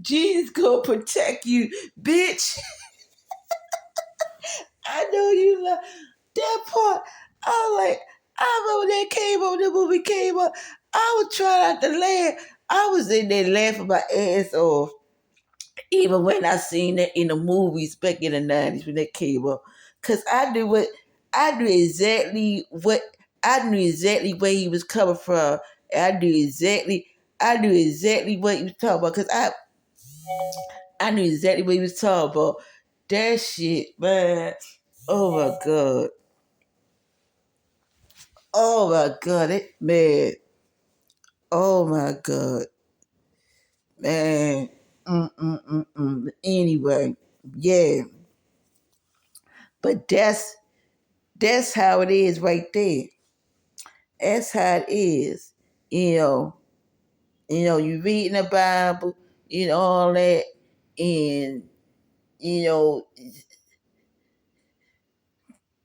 Jesus gonna protect you, bitch. I know you love that part. I was like, I remember that came up, the movie came up. I was trying not to laugh. I was in there laughing my ass off. Even when I seen that in the movies back in the 90s when that came up. Cause I knew exactly where he was coming from. I knew exactly what he was talking about. Cause I knew exactly what he was talking about. That shit, man. Oh my god. Oh my god. Man. Oh my god. Man. Anyway, yeah. But that's how it is right there. That's how it is. You know, you reading the Bible, all that, and you know,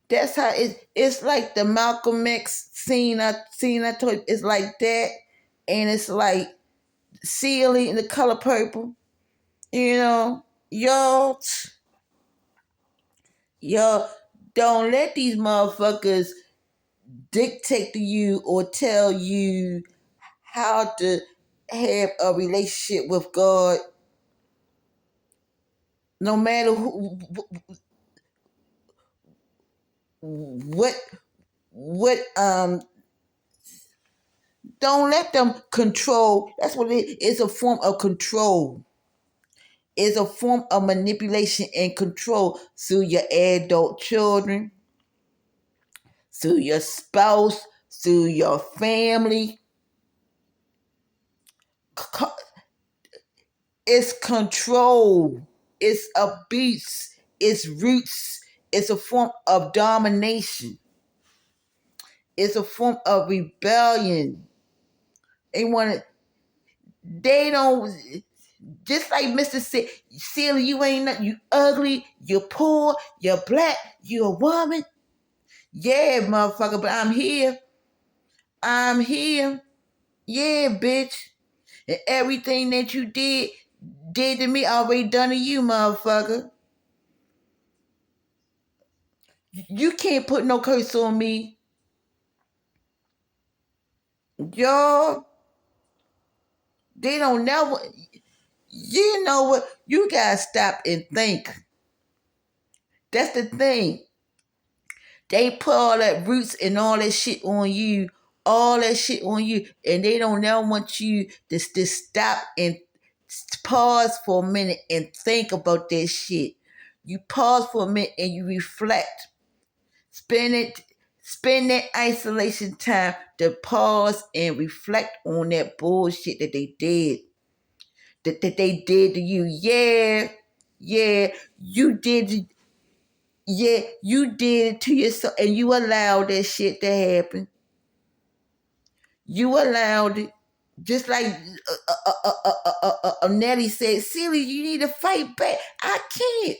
that's how it's like the Malcolm X scene I told you, it's like that, and it's like Sealy in the color purple, you know, y'all, y'all don't let these motherfuckers dictate to you or tell you how to have a relationship with God, no matter what don't let them control. That's what it is. It's a form of control. It's a form of manipulation and control through your adult children, through your spouse, through your family. It's control. It's abuse. It's roots. It's a form of domination. It's a form of rebellion. They don't, just like Mr. Sealy, you ain't nothing, you ugly, you're poor, you're black, you're a woman. Yeah, motherfucker, but I'm here. I'm here. Yeah, bitch. And everything that you did to me, already done to you, motherfucker. You can't put no curse on me. Y'all, they don't never. You know what? You gotta stop and think. That's the thing. They put all that roots and all that shit on you, all that shit on you, and they don't never want you to stop and pause for a minute and think about that shit. You pause for a minute and you reflect. Spend it, spend that isolation time to pause and reflect on that bullshit that they did. That they did to you. Yeah, you did. Yeah, you did it to yourself, and you allowed that shit to happen. You allowed it. Just like Nettie said, Celie, you need to fight back. I can't.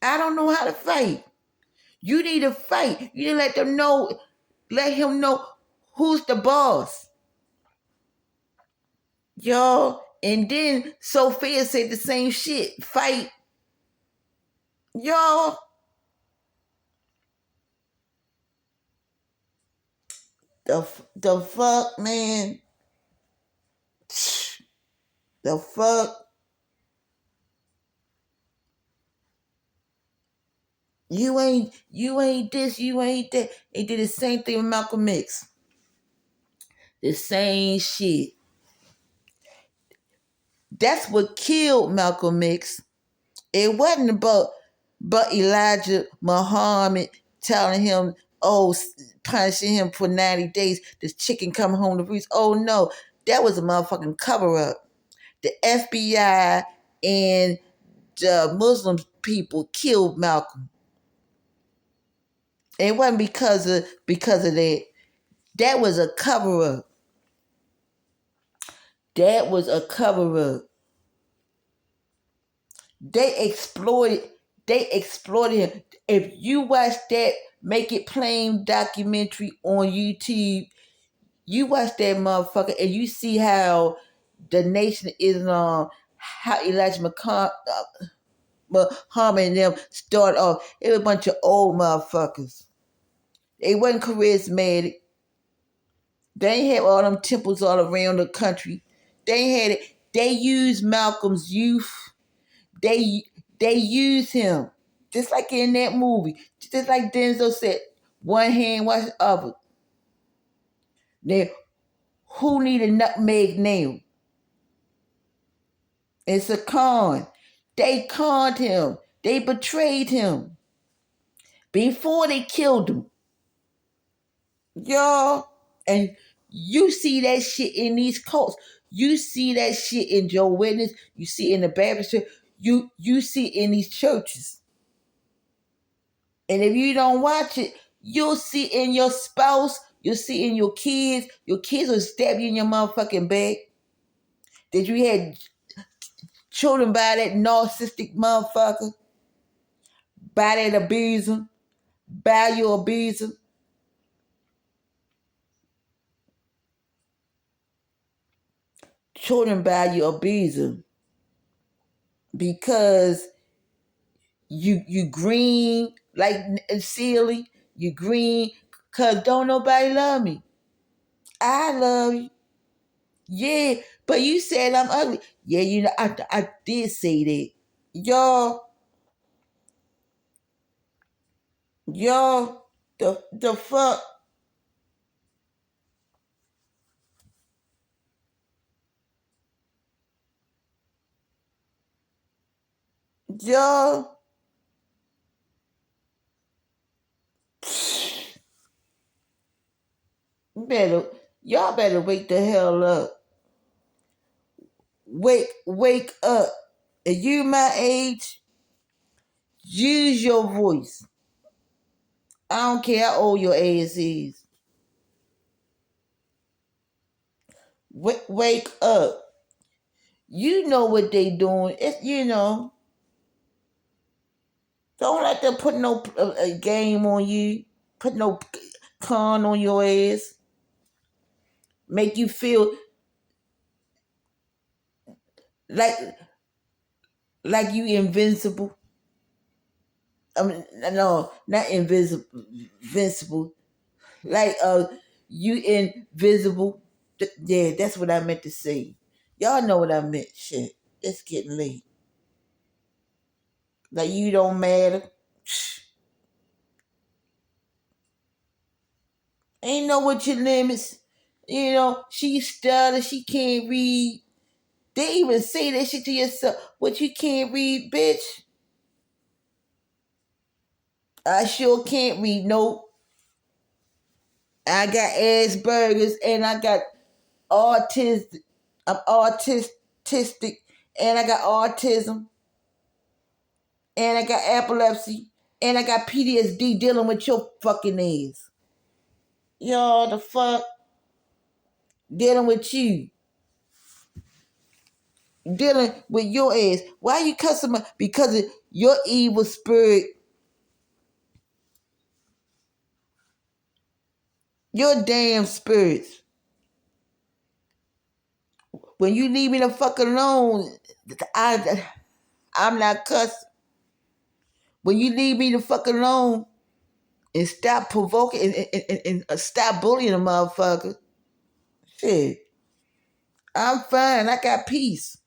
I don't know how to fight. You need to fight. You need to let them know, let him know who's the boss. Y'all. And then Sophia said the same shit. Fight. Y'all. The fuck, man. The fuck. You ain't this, you ain't that. They did the same thing with Malcolm X. The same shit. That's what killed Malcolm X. It wasn't about but Elijah Muhammad telling him, oh, punishing him for 90 days, this chicken coming home to roost. Oh no, that was a motherfucking cover up. The FBI and the Muslim people killed Malcolm. And it wasn't because of that. That was a cover up. That was a cover up. They exploited him. If you watch that Make It Plain documentary on YouTube, you watch that motherfucker and you see how the Nation of Islam, how Elijah Muhammad and them start off. It was a bunch of old motherfuckers. They wasn't charismatic. They ain't had all them temples all around the country. They ain't had it. They used Malcolm's youth. They they use him. Just like in that movie. Just like Denzel said, one hand wash the other. Now, who need a nutmeg nail? It's a con. They conned him. They betrayed him before they killed him. Y'all. And you see that shit in these cults. You see that shit in Joe Witness. You see it in the Baptist church. You see it in these churches. And if you don't watch it, you'll see it in your spouse. You'll see it in your kids. Your kids will stab you in your motherfucking back. That you had children by that narcissistic motherfucker. By that abuser. By your abuser. Children by your abuser. Because you green like silly. You green because don't nobody love me. I love you. Yeah, but you said I'm ugly. Yeah, you know, I did say that. Y'all, the fuck, y'all, better, y'all better wake the hell up. Wake up. If you my age, use your voice. I don't care how old your ass is. Wake up. You know what they doing. It's, don't let them put no game on you. Put no con on your ass. Make you feel like like you invincible. I mean, no, not invisible, invincible. Like you invisible. Yeah, that's what I meant to say. Y'all know what I meant. Shit, it's getting late. Like you don't matter. Ain't know what your limits. You know, she stutters, she can't read. They even say that shit to yourself. What you can't read, bitch? I sure can't read. Nope. I got Asperger's and I got autism. I'm autistic and I got autism and I got epilepsy and I got PTSD dealing with your fucking ass. Y'all the fuck dealing with you. Dealing with your ass. Why you cussing my? Because of your evil spirit. Your damn spirits. When you leave me the fuck alone, I'm not cussing. When you leave me the fuck alone and stop provoking and stop bullying a motherfucker, shit, I'm fine. I got peace.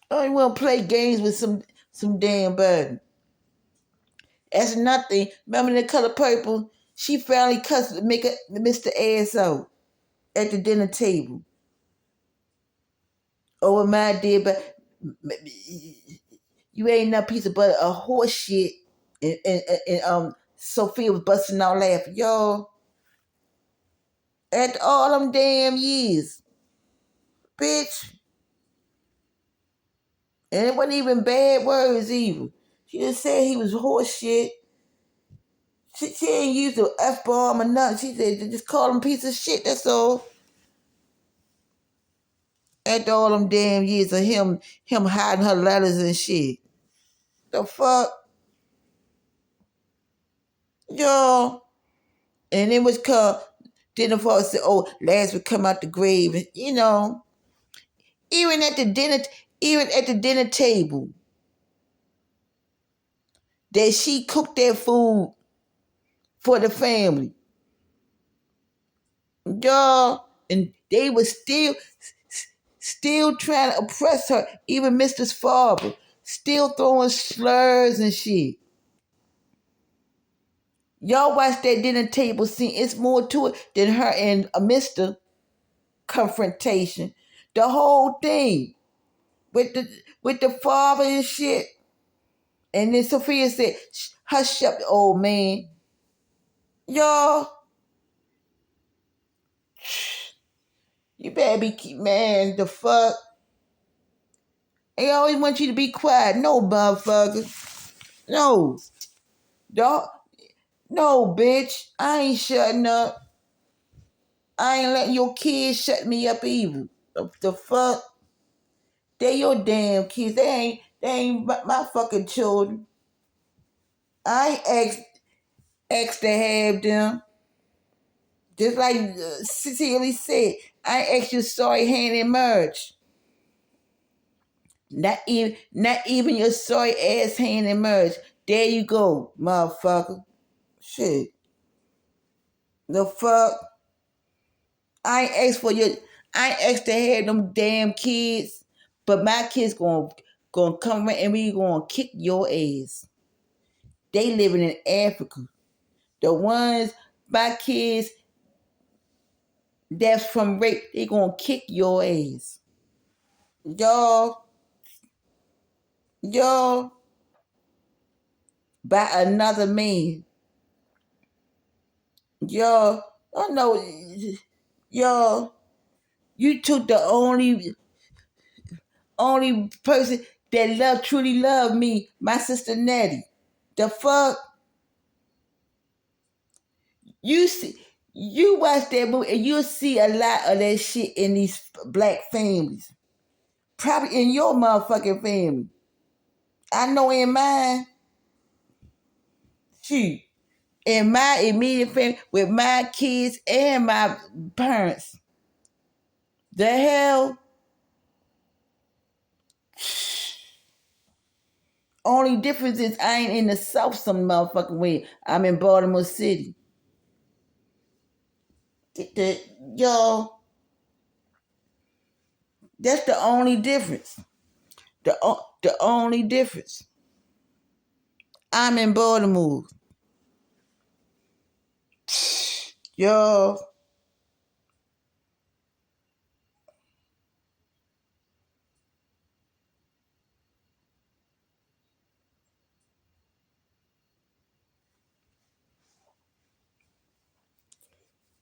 I don't want to play games with some damn burden. That's nothing. Remember the color purple? She finally cussed Mr. Ass out at the dinner table over my dear, but you ain't no piece of butter, a horse shit. And Sophia was busting out laughing. Yo, after all them damn years, bitch. And it wasn't even bad words either. She just said he was horse shit. She ain't used the F-bomb or nothing. She said just call him piece of shit, that's all. After all them damn years of him hiding her letters and shit. The fuck? Yo. And it was called, then the father said, oh, Lazarus come out the grave. You know, even at the dinner table, that she cooked that food for the family. Y'all, and they were still trying to oppress her. Even Mr. Farber, still throwing slurs and shit. Y'all watch that dinner table scene. It's more to it than her and a Mr. confrontation. The whole thing with the father and shit. And then Sophia said, hush up, old man. Y'all, you better be, man, the fuck. They always want you to be quiet. No, motherfucker. No. Dog. No, bitch. I ain't shutting up. I ain't letting your kids shut me up either. The fuck? They your damn kids. They ain't my fucking children. I ain't asked to have them. Just like Cecily said, I asked you sorry hand in marriage. Not even your sorry ass hand in marriage. There you go, motherfucker. Shit. The fuck? I ain't asked to have them damn kids, but my kids gonna come around and we gonna kick your ass. They living in Africa. The ones, my kids that's from rape, they gonna kick your ass. Y'all, by another man. Y'all, I know, y'all, you took the only person that truly loved me, my sister Nettie. The fuck? You see, you watch that movie and you'll see a lot of that shit in these black families. Probably in your motherfucking family. I know in mine, shoot, in my immediate family, with my kids and my parents. The hell? Only difference is I ain't in the South some motherfucking way. I'm in Baltimore City. Y'all, that's the only difference. The only difference. I'm in Baltimore. Y'all,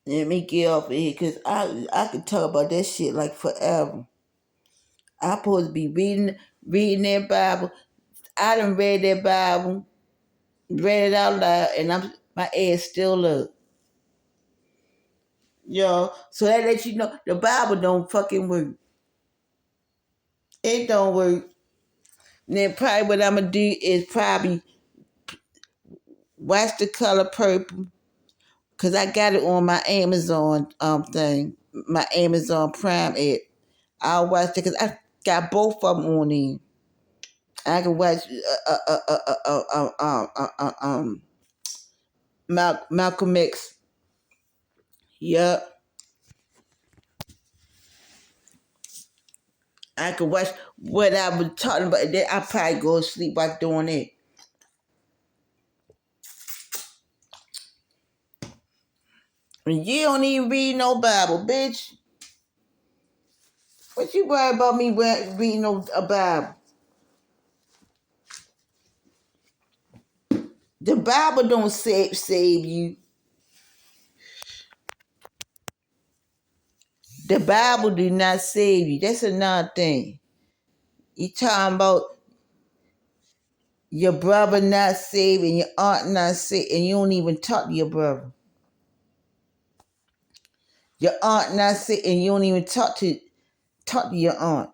let me get off of here because I could talk about that shit like forever. I'm supposed to be reading that Bible. I done read that Bible, read it out loud, and my ass still up. Yo, so that lets you know the Bible don't fucking work. It don't work. And then probably what I'm gonna do is probably watch The Color Purple, cause I got it on my Amazon thing, my Amazon Prime app. I'll watch it cause I got both of them on there. I can watch Malcolm X. Yup. I could watch what I was talking about. Then I probably go to sleep while doing it. And you don't even read no Bible, bitch. What you worry about me reading no a Bible? The Bible don't save you. The Bible do not save you. That's another thing. You talking about your brother not saved and your aunt not saved, and you don't even talk to your brother. Your aunt not saved, and you don't even talk to your aunt.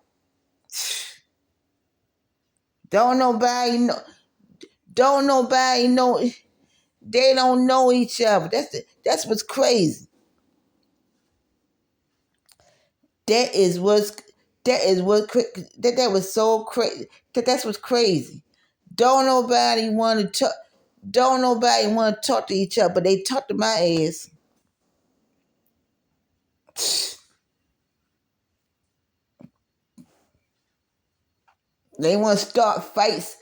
Don't nobody know. Don't nobody know. They don't know each other. That's what's crazy. That is what's that was so crazy. That's what's crazy. Don't nobody want to talk. Don't nobody want to talk to each other, but they talk to my ass. They want to start fights.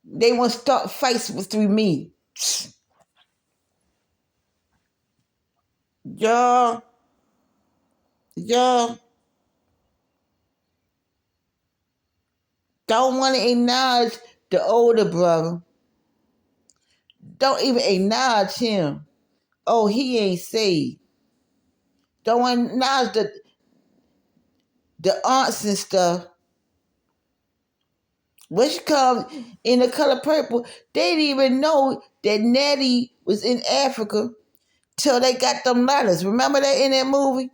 They want to start fights through me. Y'all, y'all don't want to acknowledge the older brother. Don't even acknowledge him. Oh, he ain't saved. Don't acknowledge the aunts and stuff. Which comes in The Color Purple. They didn't even know that Nettie was in Africa till they got them letters. Remember that in that movie?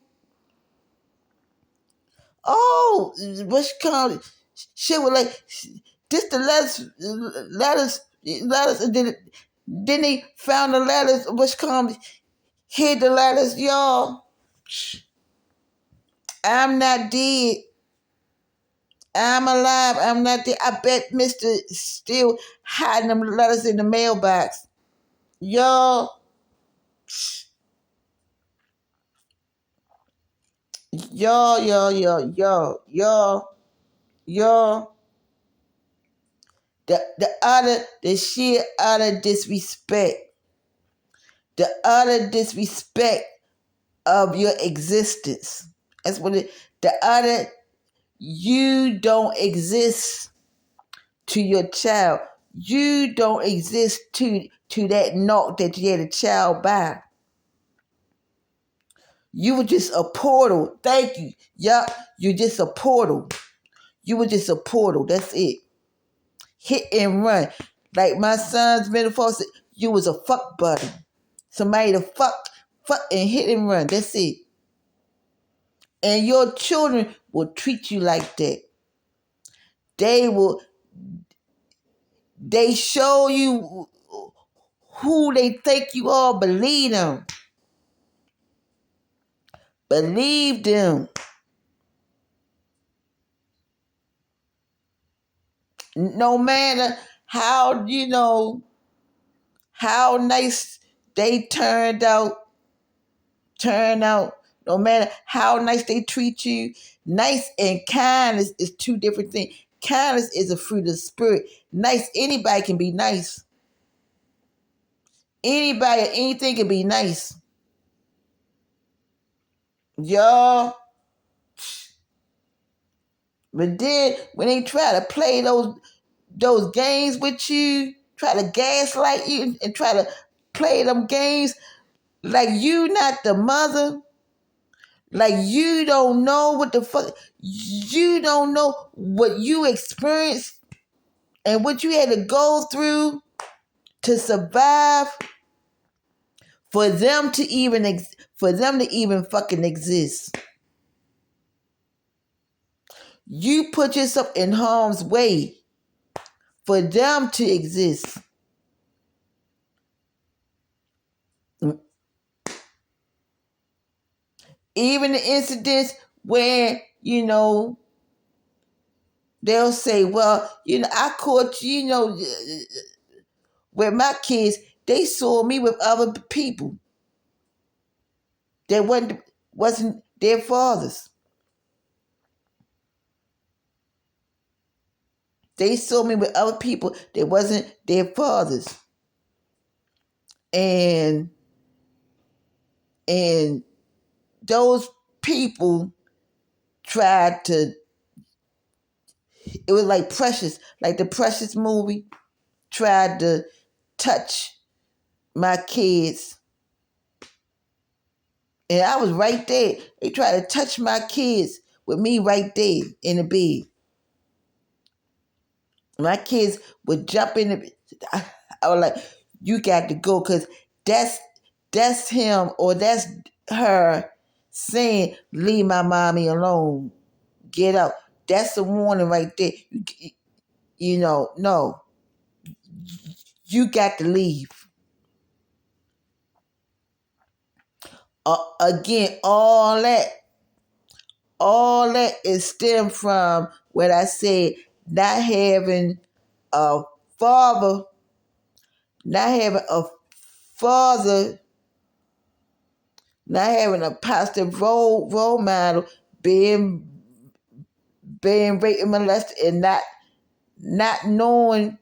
Oh, which comes, shit was like, this the letters, and then they found the letters, which comes, hid the letters, y'all. I'm not dead. I'm alive. I'm not dead. I bet Mr. still hiding them letters in the mailbox. Y'all, y'all. The sheer utter disrespect. The utter disrespect of your existence. That's what the utter, you don't exist to your child. You don't exist to that knock that you had a child by. You were just a portal. Thank you. Yup, you're just a portal. You were just a portal. That's it. Hit and run. Like my son's metaphor said, you was a fuck buddy. Somebody to fuck and hit and run. That's it. And your children will treat you like that. They show you who they think you are. Believe them. Believe them. No matter how, how nice they turn out, no matter how nice they treat you. Nice and kindness is two different things. Kindness is a fruit of the spirit. Nice, anybody can be nice. Anybody or anything can be nice. Y'all. But then when they try to play those games with you, try to gaslight you and try to play them games like you not the mother, like you don't know what the fuck, you don't know what you experienced and what you had to go through to survive for them to even fucking exist. You put yourself in harm's way for them to exist. Even the incidents where, they'll say, well, I caught with my kids, they saw me with other people that wasn't their fathers. They saw me with other people that wasn't their fathers. And those people tried to, it was like Precious, like the Precious movie, tried to touch my kids. And I was right there. They tried to touch my kids with me right there in the bed. My kids would jump in the, I was like, you got to go, because that's him or that's her saying, leave my mommy alone. Get out. That's the warning right there. No. You got to leave. Again, all that is stem from what I said, not having a father, not having a father, not having a positive role model, being raped and molested, and not knowing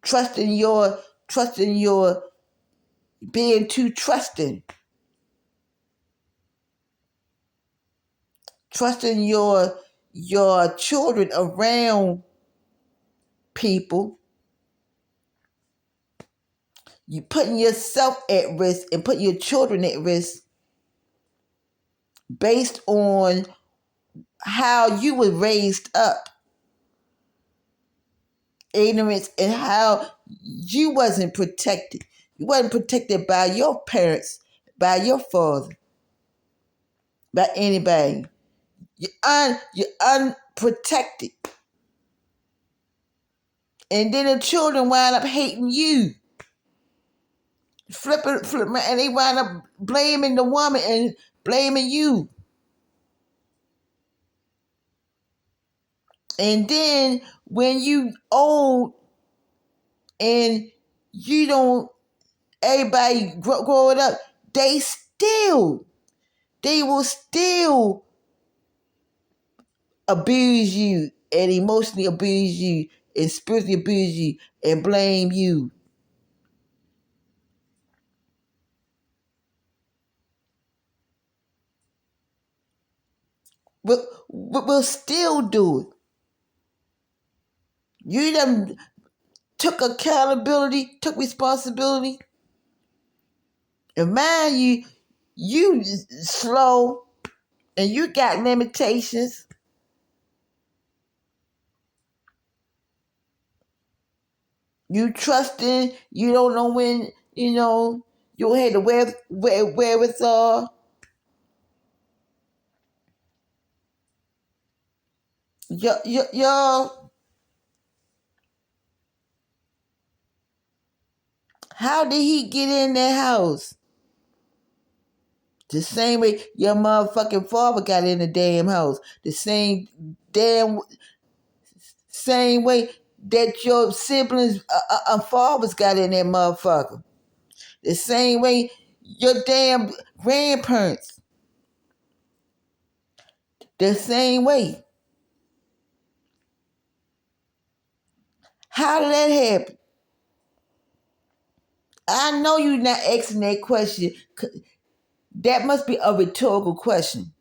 trusting your being too trusting your children around people. You putting yourself at risk and putting your children at risk based on how you were raised up, ignorance, and how you wasn't protected. You wasn't protected by your parents, by your father, by anybody. You're unprotected. And then the children wind up hating you. Flipping, and they wind up blaming the woman and blaming you. And then when you old and you don't, everybody growing up, they will still abuse you and emotionally abuse you and spiritually abuse you and blame you. We'll still do it. You done took accountability, took responsibility. And mind you slow and you got limitations. You trusting, you don't know when, you'll have the wherewithal. Y'all, how did he get in that house? The same way your motherfucking father got in the damn house. The same way that your siblings fathers got in that motherfucker. The same way your damn grandparents. The same way. How did that happen? I know you're not asking that question. That must be a rhetorical question.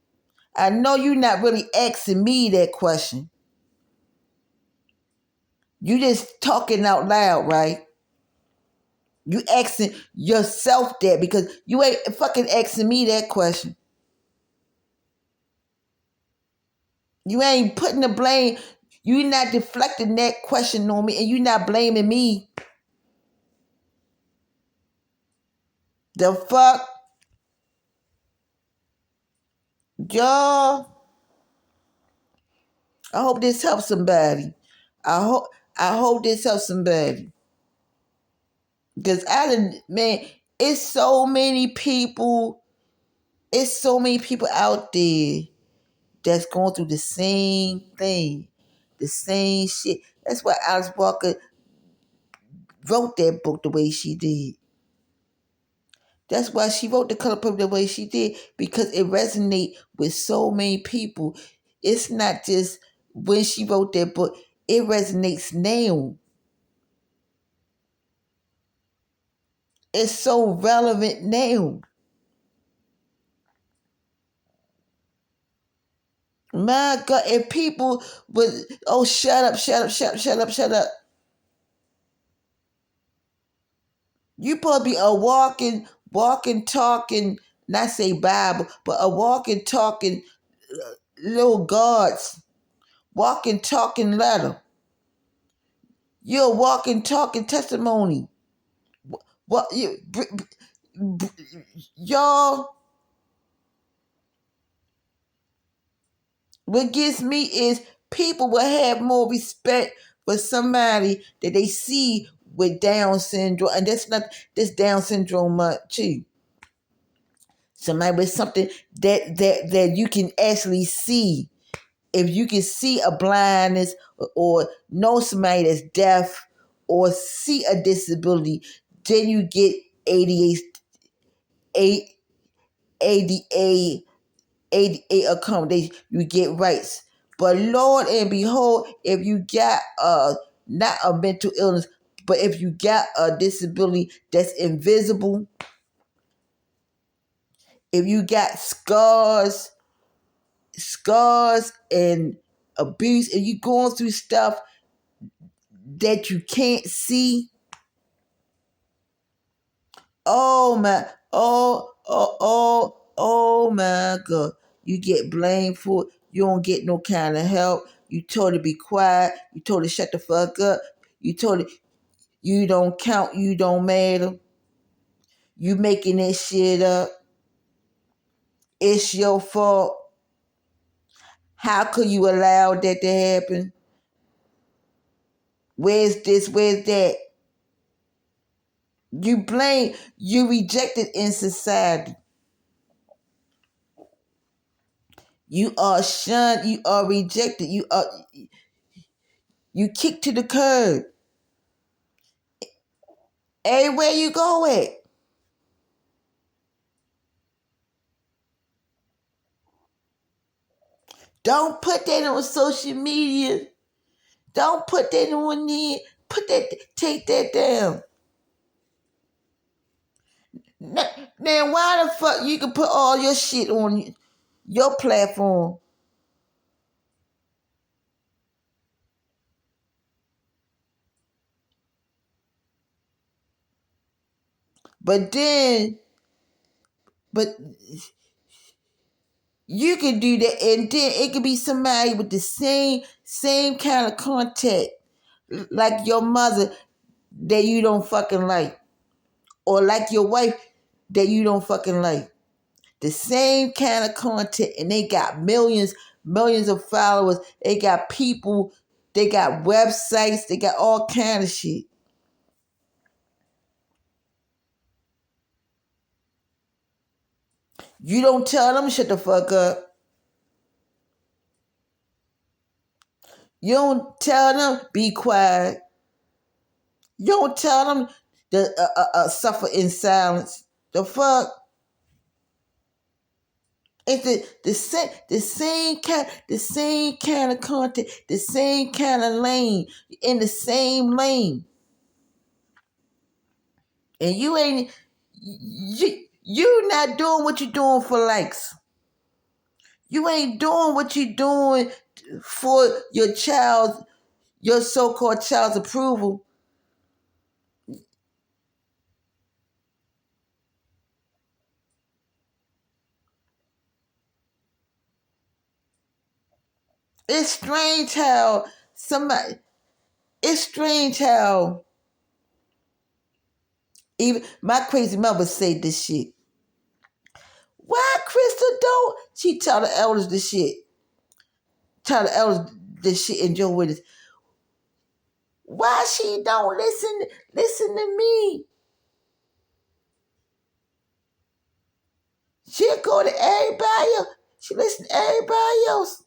I know you're not really asking me that question. You just talking out loud, right? You asking yourself that because you ain't fucking asking me that question. You ain't putting the blame. You not deflecting that question on me, and you not blaming me. The fuck, y'all. I hope this helps somebody. I hope this helps somebody. Because man, it's so many people. It's so many people out there that's going through the same thing, the same shit. That's why Alice Walker wrote that book the way she did. That's why she wrote The Color Purple the way she did, because it resonates with so many people. It's not just when she wrote that book, it resonates now. It's so relevant now. My God, if people would, oh, shut up, shut up, shut up, shut up, shut up. You supposed to be a walking, talking, not say Bible, but a walking, talking little God's walking, talking letter. You're a walking, talking testimony. What y'all? What gets me is people will have more respect for somebody that they see with Down syndrome, and that's not this Down syndrome too. Somebody with something that you can actually see. If you can see a blindness or know somebody that's deaf or see a disability, then you get ADA accommodation, you get rights. But Lord and behold, if you got not a mental illness, but if you got a disability that's invisible, if you got scars and abuse, and you going through stuff that you can't see, oh my, oh my God, you get blamed for it. You don't get no kind of help. You told her to be quiet. You told her to shut the fuck up. You told her you don't count. You don't matter. You making this shit up. It's your fault. How could you allow that to happen? Where's this? Where's that? You blame. You rejected in society. You are shunned. You are rejected. You kicked to the curb. Everywhere you go at. Don't put that on social media. Don't put that on there. Take that down. Now, why the fuck you can put all your shit on your platform? But then, but you can do that, and then it could be somebody with the same kind of contact, like your mother that you don't fucking like, or like your wife that you don't fucking like. The same kind of content, and they got millions of followers. They got people, they got websites, they got all kind of shit. You don't tell them shut the fuck up. You don't tell them be quiet. You don't tell them to suffer in silence. The fuck? It's the same kind of content, the same kind of lane, in the same lane. And you're not doing what you're doing for likes. You ain't doing what you're doing for your so-called child's approval. It's strange how somebody. It's strange how even my crazy mother say this shit. Why Krista don't? She tell the elders this shit. Tell the elders this shit and Joe Witness. Why she don't listen to me? She'll go to everybody else. She listen to everybody else.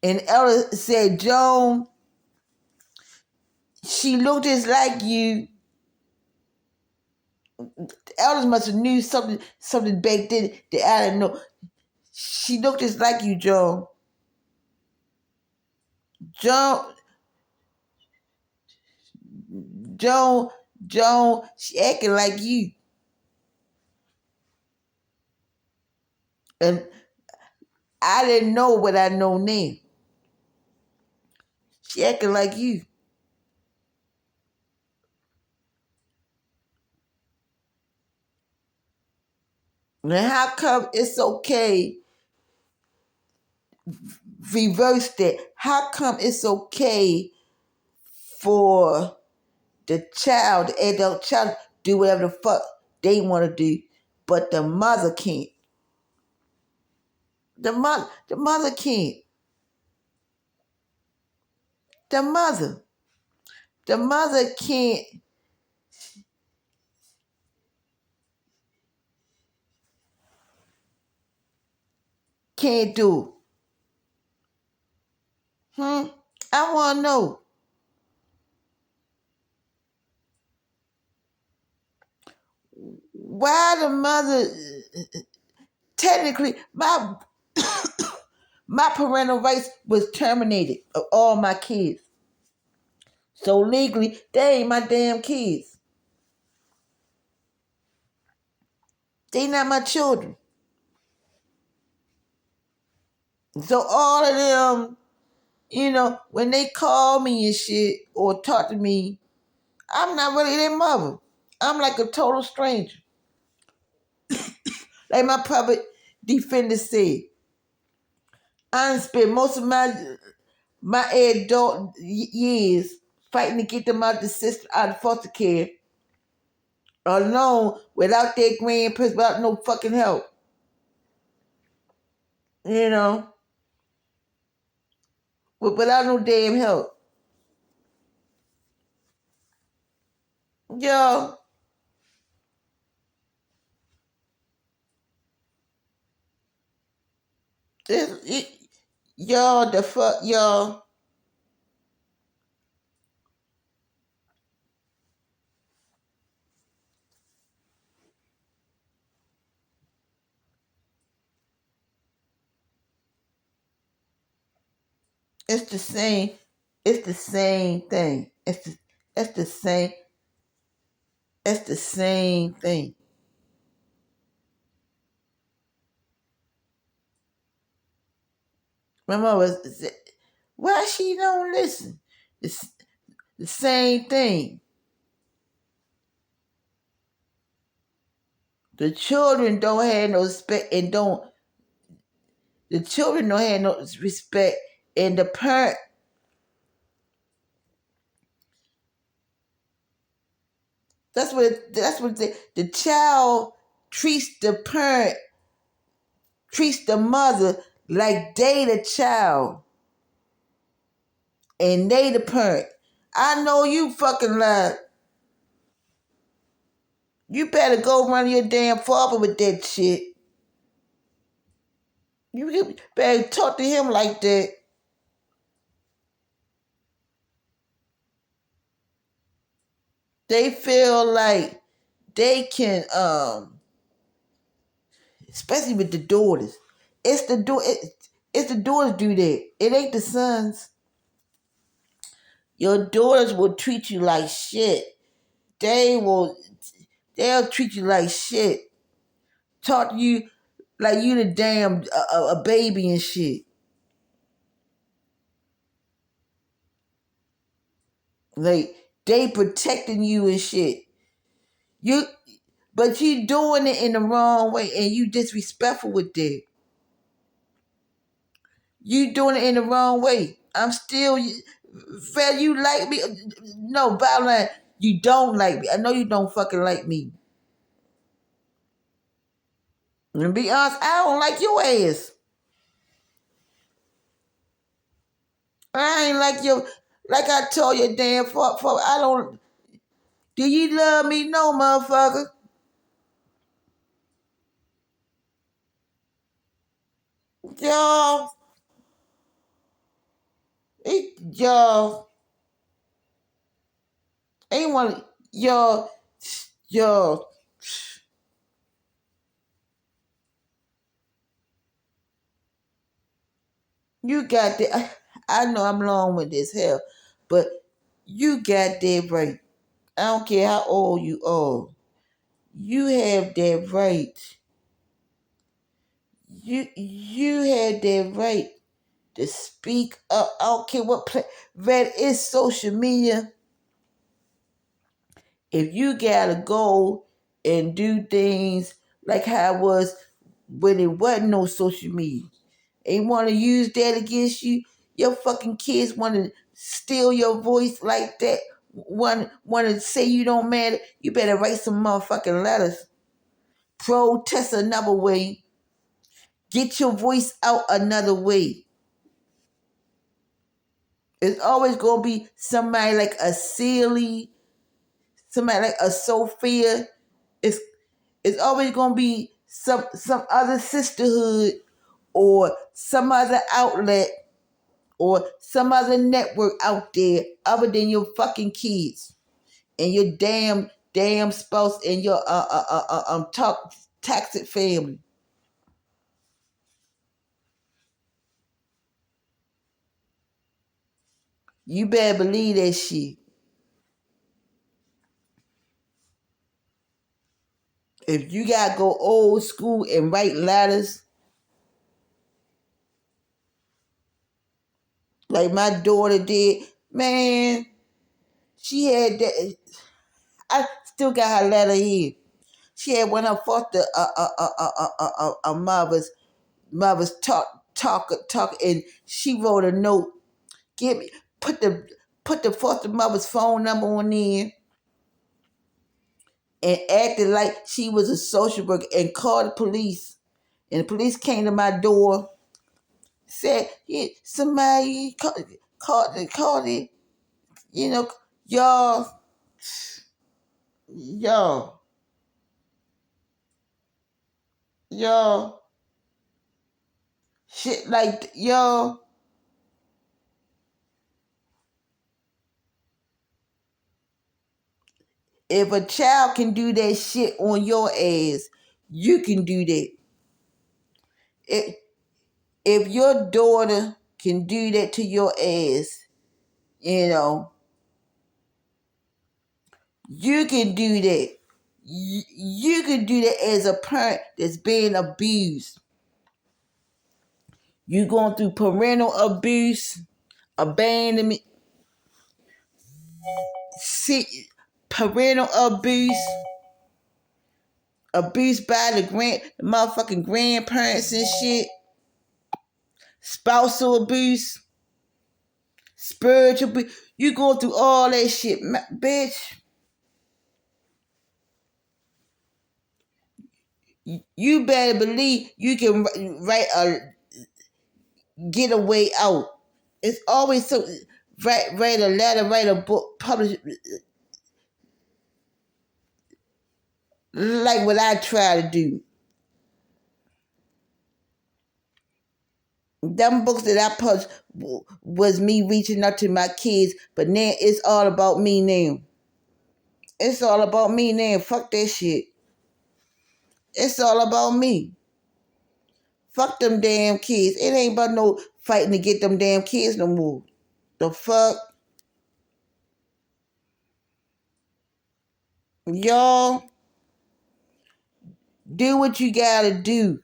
And elder said, Joan, she looked just like you. The elders must have knew something back then that I didn't know. She looked just like you, Joan. Joan, Joan, she acting like you. And I didn't know what I know now. She acting like you. Now how come it's okay? Reverse that. How come it's okay for the child, the adult child, do whatever the fuck they want to do, but the mother can't? The mother can't. The mother. The mother can't do. I want to know why the mother. Technically, my parental rights was terminated of all my kids. So legally, they ain't my damn kids. They not my children. So all of them, when they call me and shit or talk to me, I'm not really their mother. I'm like a total stranger. Like my public defender said, I spent most of my adult years fighting to get them out the system, out of foster care, alone, without their grandparents, without no fucking help. You know, without no damn help. Yo, y'all, the fuck, y'all. It's the same. It's the same thing. It's the same. It's the same thing. My mother said, "Why she don't listen?" It's the same thing. The children don't have no respect and don't. The children don't have no respect, and the parent. That's what the child treats the parent, treats the mother like they the child and they the parent. I know you fucking lied. You better go run your damn father with that shit. You better talk to him like that. They feel like they can, especially with the daughters. It's the daughters do that. It ain't the sons. Your daughters will treat you like shit. They will. They'll treat you like shit. Talk to you like you the damn a baby and shit. Like they protecting you and shit. You, but you doing it in the wrong way and you disrespectful with it. You doing it in the wrong way. I'm still, fell. You like me? No, bottom line, you don't like me. I know you don't fucking like me. And be honest, I don't like your ass. I ain't like your, like I told you, damn fuck. I don't. Do you love me? No, motherfucker. Y'all, y'all, ain't one, y'all, you got that. I know I'm long with this hell, but you got that right. I don't care how old you are. You have that right. You had that right to speak up. I don't care what that is social media. If you gotta go and do things like how it was when it wasn't no social media, and want to use that against you, your fucking kids want to steal your voice like that. Want to say you don't matter. You better write some motherfucking letters. Protest another way. Get your voice out another way. It's always gonna be somebody like a Celie, somebody like a Sophia. It's it's always gonna be some other sisterhood or some other outlet or some other network out there other than your fucking kids and your damn spouse and your toxic family. You better believe that shit. If you gotta go old school and write letters, like my daughter did, man, she had that. I still got her letter here. She had one of her foster mother's talk, and she wrote a note. Give me put the foster mother's phone number on there, and acted like she was a social worker and called the police. And the police came to my door, said, yeah, somebody called it, you know, y'all, y'all, y'all, shit like, y'all, if a child can do that shit on your ass, you can do that. If, if your daughter can do that to your ass, you know, you can do that. You can do that as a parent that's being abused. You going through parental abuse, abandonment, see, parental abuse, abuse by the motherfucking grandparents and shit, spousal abuse, spiritual abuse. You going through all that shit, bitch. You better believe you can write a get a way out. It's always so. Write a letter, write a book, publish. like what I try to do. Them books that I published was me reaching out to my kids, but now it's all about me now. It's all about me now. Fuck that shit. It's all about me. Fuck them damn kids. It ain't about no fighting to get them damn kids no more. The fuck? Y'all, do what you gotta do.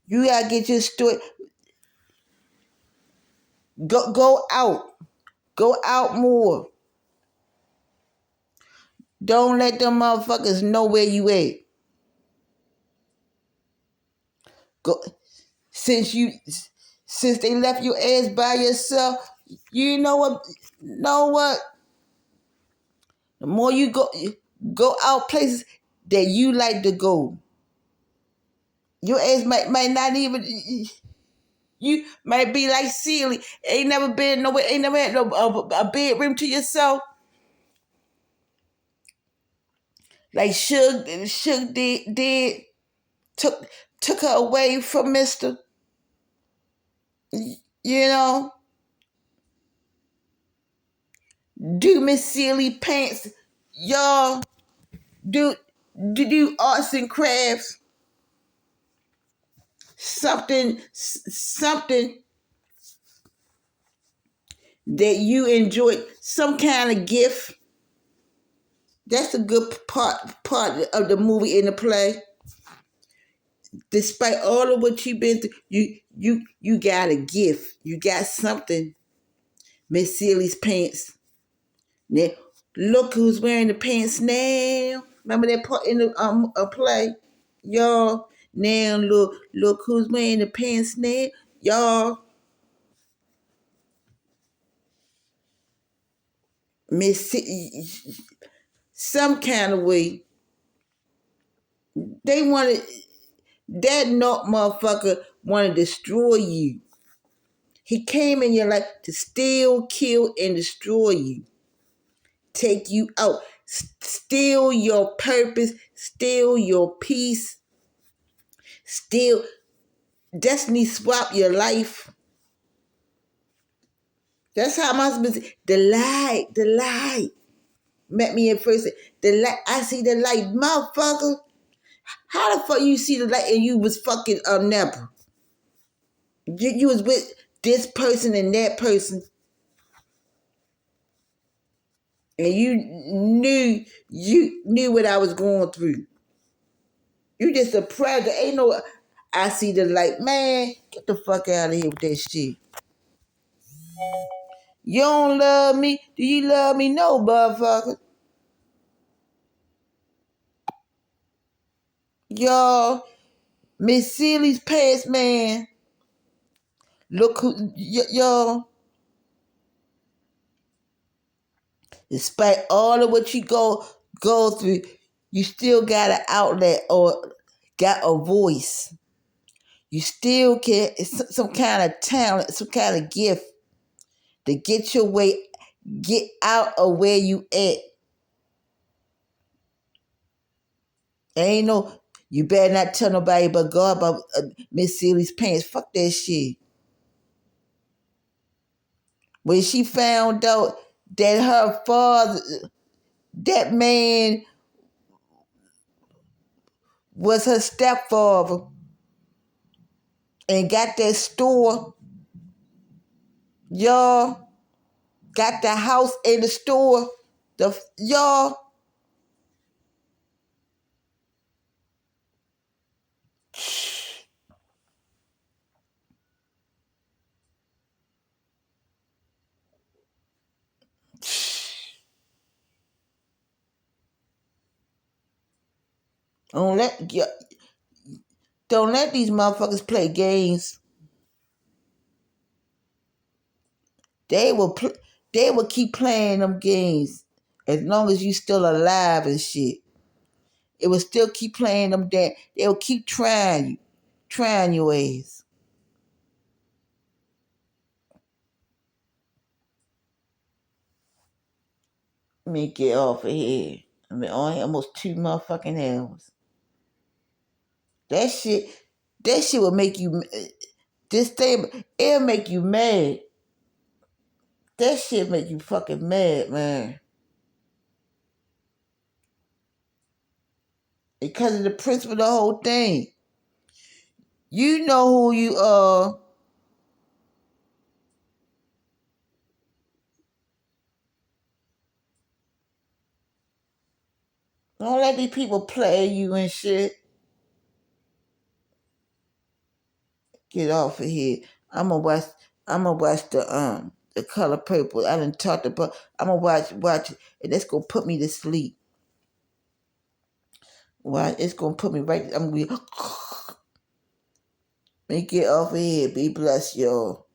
You gotta get your story. Go out. Go out more. Don't let them motherfuckers know where you at. Go since they left your ass by yourself, you know what? Know what? The more you go out places that you like to go. Your ass might not even. You might be like Celie. Ain't never been nowhere. Ain't never had a bedroom to yourself. Like Suge did took her away from Mister. You know, do Miss Celie pants, y'all. Do arts and crafts. Something that you enjoy. Some kind of gift. That's a good part of the movie and the play. Despite all of what you've been through, you got a gift. You got something. Miss Celie's pants. Now, look who's wearing the pants now. Remember that part in the a play, y'all. Now look who's wearing the pants now, y'all. Miss some kind of way they wanted that not motherfucker want to destroy you. He came in your life to steal, kill, and destroy you. Take you out. Steal your purpose. Steal your peace. Steal. Destiny swap your life. That's how my husband said, the light. Met me in person. The light, I see the light. Motherfucker. How the fuck you see the light and you was fucking never? You was with this person and that person. And you knew what I was going through. You just a predator. Ain't no I see the light. Man, get the fuck out of here with that shit. You don't love me? Do you love me? No, motherfucker. Y'all, Miss Celie's past, man. Look who, y'all. Despite all of what you go through, you still got an outlet or got a voice. You still can some kind of talent, some kind of gift to get your way, get out of where you at. Ain't no, you better not tell nobody but God about Miss Celie's pants. Fuck that shit. When she found out that her father, that man was her stepfather and got that store, y'all, got the house and the store, y'all, don't let, don't let these motherfuckers play games. They will they will keep playing them games as long as you still alive and shit. It will still keep playing them damn. They will keep trying your ass. Let me get off of here. I mean, only almost 2 motherfucking hours. That shit will make you. This thing, it'll make you mad. That shit make you fucking mad, man. Because of the principle of the whole thing. You know who you are. Don't let these people play you and shit. Get off of here. I'm gonna watch the Color Purple. I done talked about. I'm gonna watch it, and it's gonna put me to sleep. Why? It's gonna put me right. I'm gonna be. Get off of here. Be blessed, y'all.